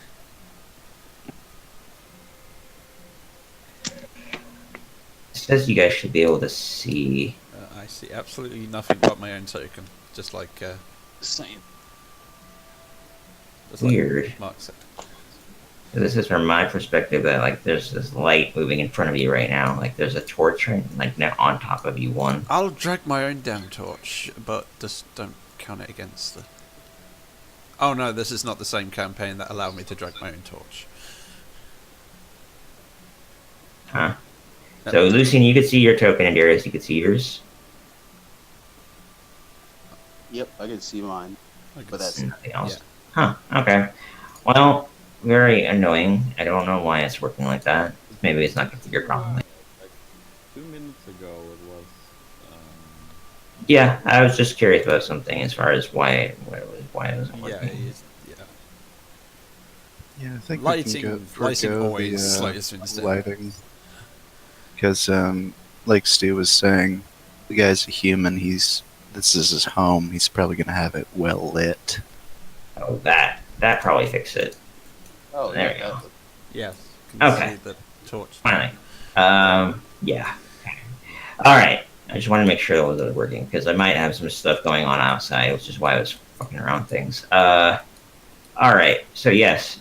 says you guys should be able to see. I see absolutely nothing but my own token, just like Same. Weird. Mark said. This is from my perspective that like there's this light moving in front of you right now. Like there's a torch right, like now on top of you. One. I'll drag my own damn torch, but just don't count it against the. Oh no, this is not the same campaign that allowed me to drag my own torch. Huh. So Lucian, you could see your token, and Darius, you could see yours. Yep, I can see mine. I can But that's see- Nothing else. yeah. Huh. Okay. Well, very annoying. I don't know why it's working like that. Maybe it's not configured properly. Like 2 minutes ago, it was. Yeah, I was just curious about something as far as why it wasn't Yeah, working. it is, yeah. Yeah, I think Lighting always slows things down. lighting. Because, like Stu was saying, the guy's a human. This is his home. He's probably gonna have it well lit. Oh, that probably fixed it. Oh, There yeah, we go. Yes. Can Okay. see the torch. Finally. Yeah. All right. I just wanted to make sure that was working because I might have some stuff going on outside, which is why I was fucking around with things. All right. So yes,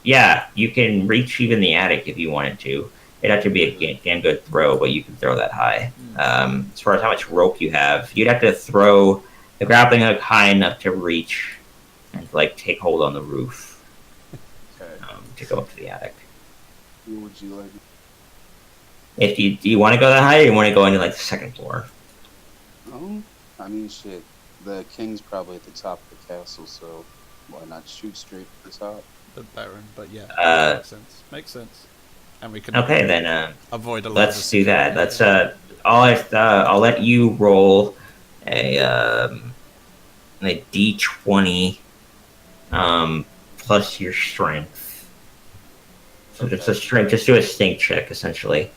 yeah, you can reach even the attic if you wanted to. It'd have to be a damn good throw, but you can throw that high. As far as how much rope you have, you'd have to throw the grappling hook high enough to reach and like take hold on the roof Okay. to go up to the attic. Who would you like? If you do you want to go that high, or you want to go into like the second floor? Oh, I mean, shit. The king's probably at the top of the castle, so why not shoot straight to the top? The Baron, but yeah, makes sense. Makes sense. And we can Okay, then avoid a lot. let's do that. Let's I'll let you roll a d20 plus your strength. So just a strength, just do a stink check essentially,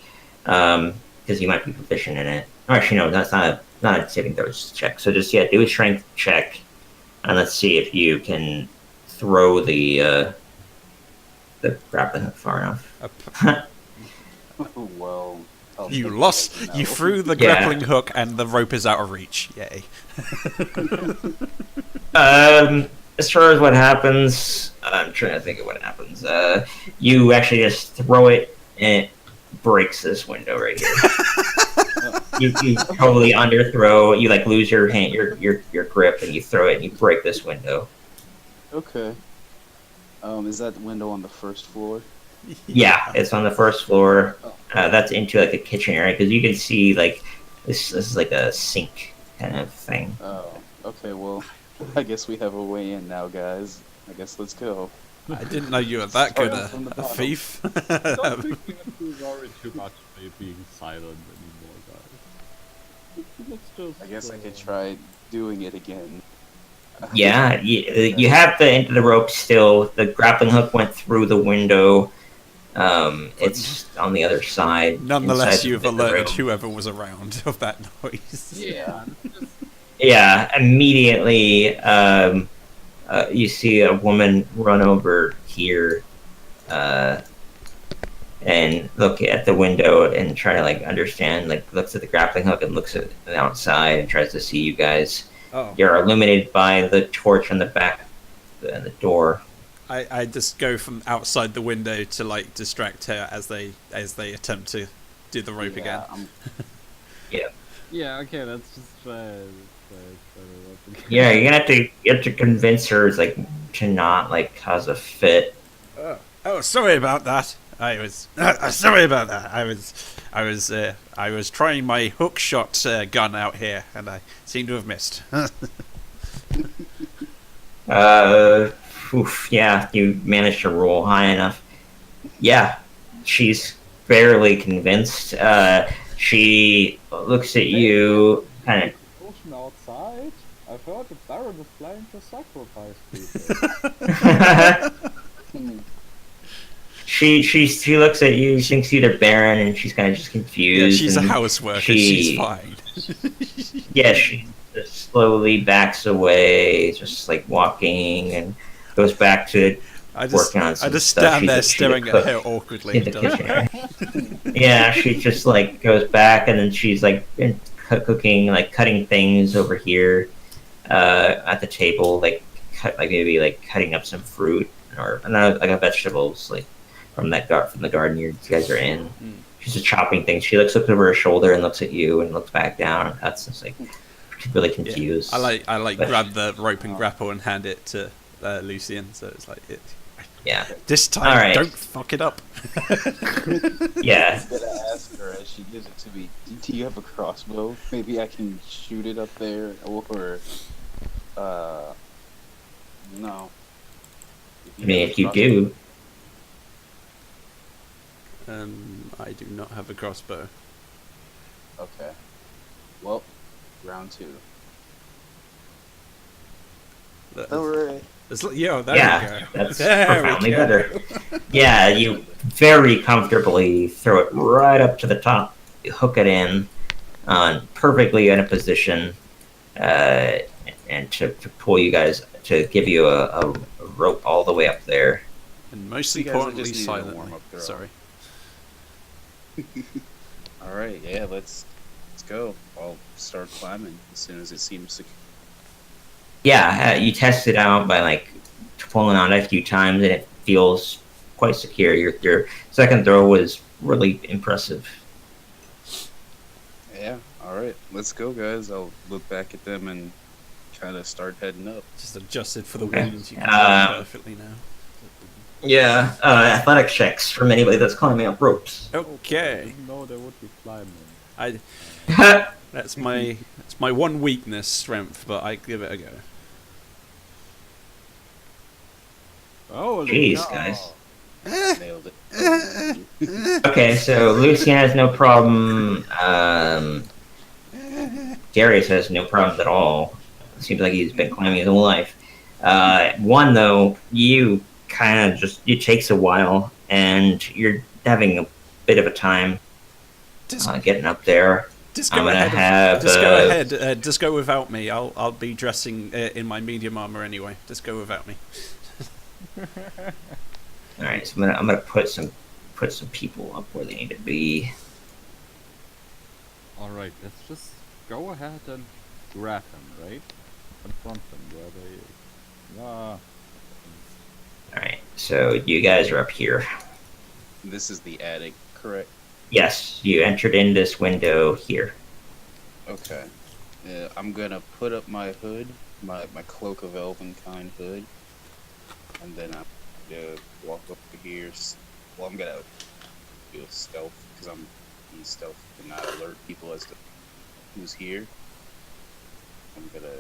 because you might be proficient in it. Or actually, no, that's not a saving throw, it's just a check. So just do a strength check, and let's see if you can throw the grappling hook far enough. Well, I'll You take lost. that You now. threw the Yeah. grappling hook, and the rope is out of reach. Yay! As far as what happens, I'm trying to think of what happens. You actually just throw it, and it breaks this window right here. you totally underthrow. You like lose your hand, your grip, and you throw it, and you break this window. Okay. Is that the window on the first floor? Yeah, it's on the first floor. That's into like the kitchen area because you can see like this is like a sink kind of thing. Oh, okay. Well, I guess we have a way in now, guys. I guess let's go. I didn't know you were that good Start from the a bottom. thief. Don't think we have to worry too much about being silent anymore, guys. Let's just. I guess I could try doing it again. Yeah, you have the end of the rope still. The grappling hook went through the window. It's on the other side. Nonetheless, inside you've the alerted room. whoever was around of that noise. Yeah. Yeah, immediately you see a woman run over here and look at the window and try to like understand, like looks at the grappling hook and looks at the outside and tries to see you guys. Oh, You're illuminated by the torch on the back and the door. I just go from outside the window to like distract her as they attempt to do the rope again. Yeah, okay, let's just try the rope again. Yeah, you're gonna have to convince her like to not like cause a fit. Oh, sorry about that. I was sorry about that. I was trying my hook shot gun out here, and I seem to have missed. Yeah, you managed to roll high enough. Yeah, she's barely convinced. She looks at you, kind of. Ocean outside? I've heard the Baron is planning to sacrifice people. She looks at you. She thinks you're the Baron, and she's kind of just Yeah, confused. she's a and houseworker. she- She's fine. Yeah, she just slowly backs away, just like walking, and goes back to I just working on some stuff. stand there She's a staring at cook her awkwardly. in the kitchen. Yeah, she just like goes back and then she's like cooking, like cutting things over here at the table, like maybe like cutting up some fruit or like a vegetables like from the garden you guys are in. Mm. She's just chopping things. She looks over her shoulder and looks at you and looks back down and cuts. It's like really confused. I like But- grab the rope and grapple and hand it to Lucien. So it's like Yeah, this time, All right. don't fuck it up. yeah. I'm gonna ask her as she gives it to me. Do you have a crossbow? Maybe I can shoot it up there, or no. I mean, if you do, I do not have a crossbow. Okay. Well, round 2. Alright. Yo, there yeah, we go. that's There we profoundly go. better. Yeah, you very comfortably throw it right up to the top, you hook it in, perfectly in a position, and to pull you guys, to give you a rope all the way up there. And most You guys importantly, just needed a silently. warm-up throw. Sorry. Alright, yeah, let's go. I'll start climbing as soon as it seems secure. Yeah, you test it out by like pulling on it a few times, and it feels quite secure. Your second throw was really impressive. Yeah, alright, let's go, guys. I'll look back at them and kind of start heading up. Just adjusted for the Okay. wounds. You can tell perfectly now. Yeah, athletic checks from anybody that's climbing up ropes. I Okay. didn't know there would be climbing. That's my one weakness, strength, but I give it a go. Oh, Jeez, guys. Nailed it. Okay, so Lucien has no problem. Darius has no problems at all. Seems like he's been climbing his whole life. One though, you kind of it takes a while, and you're having a bit of a time Just, getting up there. just I'm go gonna ahead. have. Just go ahead. Just go without me. I'll be dressing in my medium armor anyway. Just go without me. All right, so I'm gonna put some people up where they need to be. Alright, let's just go ahead and grab him, right? Confront him where they... Ah. All right, so you guys are up here. This is the attic, correct? Yes, you entered in this window here. Okay. I'm gonna put up my hood, my cloak of elvenkind hood, and then I'm gonna walk over here. Well, I'm gonna do a stealth because I'm stealth and not alert people as to who's here. I'm gonna.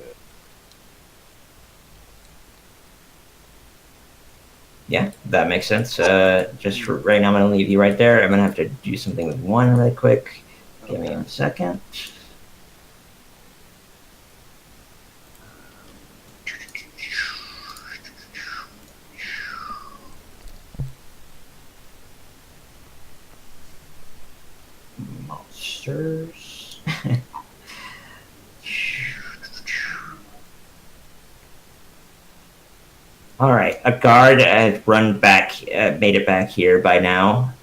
Yeah, that makes sense. Just for right now, I'm gonna leave you right there. I'm gonna have to do something with one really quick. Give me a second. Monsters. All right, a guard has made it back here by now.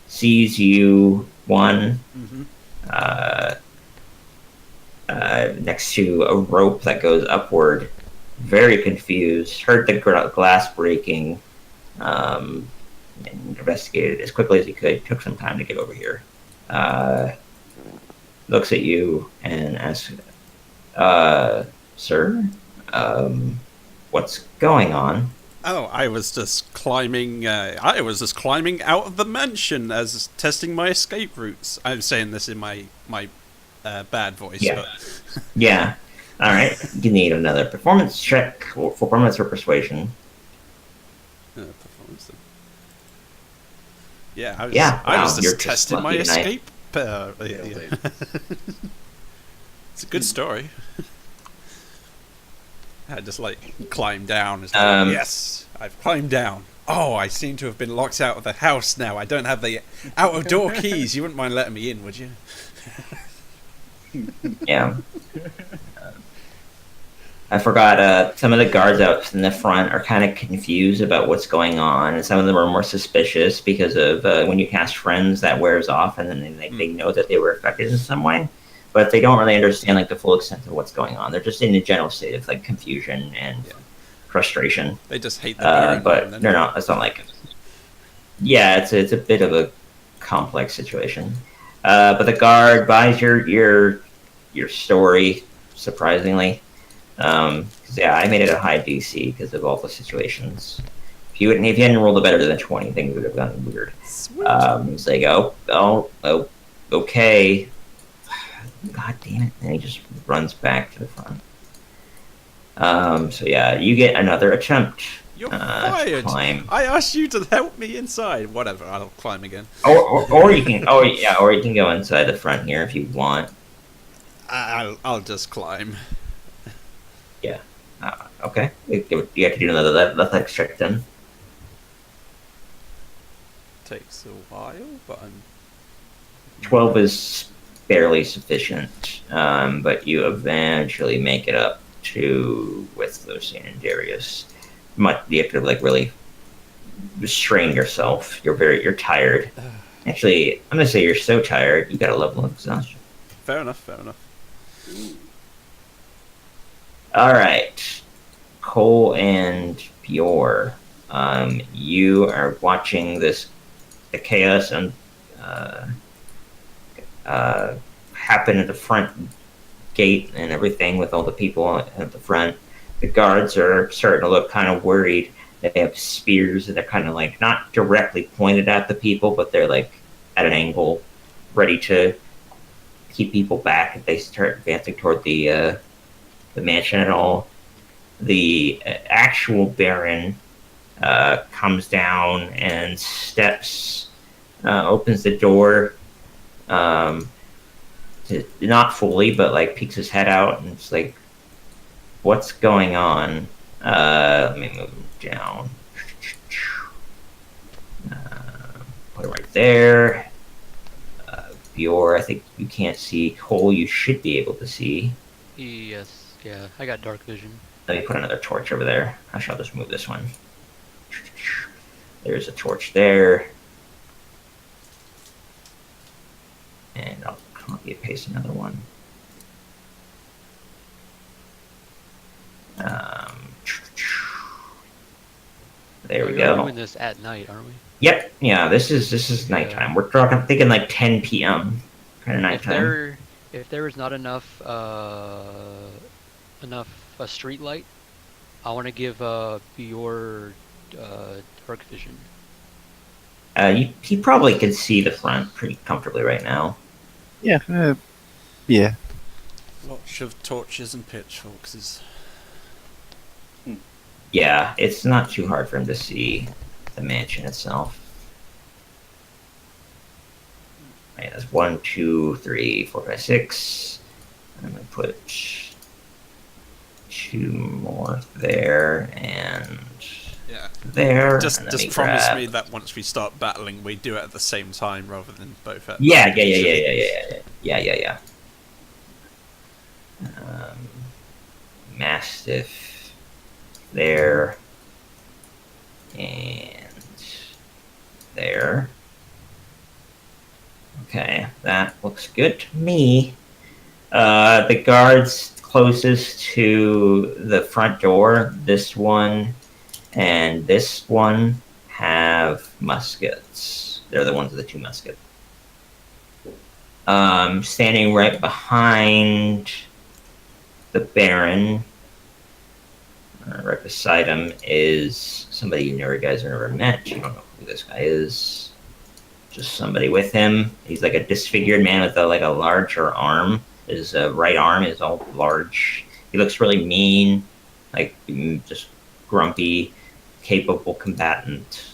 Sees you, one, Mm-hmm. next to a rope that goes upward. Very confused. Heard the glass breaking. And investigated as quickly as he could. Took some time to get over here. Looks at you and asks, "Sir, what's going on?" Oh, I was just climbing. I was just climbing out of the mansion as testing my escape routes. I'm saying this in my bad voice, Yeah. but Yeah. All right. You need another performance check for performance or persuasion. performance. Yeah, I was. Yeah, I was wow, you're just just testing my lucky tonight. escape. Nailed Yeah. it. It's a good story. I just like climbed down. It's like, yes, I've climbed down. Oh, I seem to have been locked out of the house now. I don't have the out of door keys. You wouldn't mind letting me in, would you? Yeah. I forgot. Some of the guards out in the front are kind of confused about what's going on, and some of them are more suspicious because of when you cast friends, that wears off, and then they know that they were affected in some way, but they don't really understand like the full extent of what's going on. They're just in a general state of like confusion and frustration. They just hate the Baron. But they're not. It's not like. Yeah, it's a bit of a complex situation. But the guard buys your story, surprisingly. Yeah, I made it a high DC because of all the situations. If you hadn't rolled a better than 20, things would have gotten weird. It's like, oh, okay. God damn it. And he just runs back to the front. So yeah, you get another attempt. You're fired. Climb. I asked you to help me inside. Whatever, I'll climb again. Or you can or you can go inside the front here if you want. I'll just climb. Yeah. Okay. You have to do another athletics check then. Takes a while, but I'm 12 is barely sufficient, but you eventually make it up to with Lucian and Darius. You have to like really restrain yourself. You're tired. Actually, I'm gonna say you're so tired you got a level of exhaustion. Fair enough. All right, Cole and Bjor, you are watching the chaos and happen at the front gate and everything with all the people at the front. The guards are starting to look kind of worried. They have spears and they're kind of like not directly pointed at the people, but they're like at an angle, ready to keep people back if they start advancing toward the mansion at all. The actual Baron comes down and steps, opens the door, not fully, but like peeks his head out, and it's like, what's going on? Let me move him down. Put it right there. Bjor, I think you can't see. Cole, you should be able to see. Yes, yeah, I got dark vision. Let me put another torch over there. Actually, I'll just move this one. There's a torch there. And I'll copy and paste another one. There we go. We're doing this at night, aren't we? Yep. Yeah. This is nighttime. We're thinking like 10 p.m. kind of nighttime. If there is not enough a street light, I want to give Bjor dark vision. He probably can see the front pretty comfortably right now. Yeah. Yeah. Lots of torches and pitchforks. Yeah, it's not too hard for him to see the mansion itself. Right, that's 1, 2, 3, 4, 5, 6. I'm gonna put 2 more there and there. Just and then promise grab... me that once we start battling, we do it at the same time rather than both at. Yeah. Mastiff there and there. Okay, that looks good to me. The guards closest to the front door, this one and this one, have muskets. They're the ones with the 2 muskets. Standing right behind the Baron, right beside him, is somebody you guys have never met. You don't know who this guy is. Just somebody with him. He's like a disfigured man with a larger arm. His right arm is all large. He looks really mean, like just grumpy, capable combatant.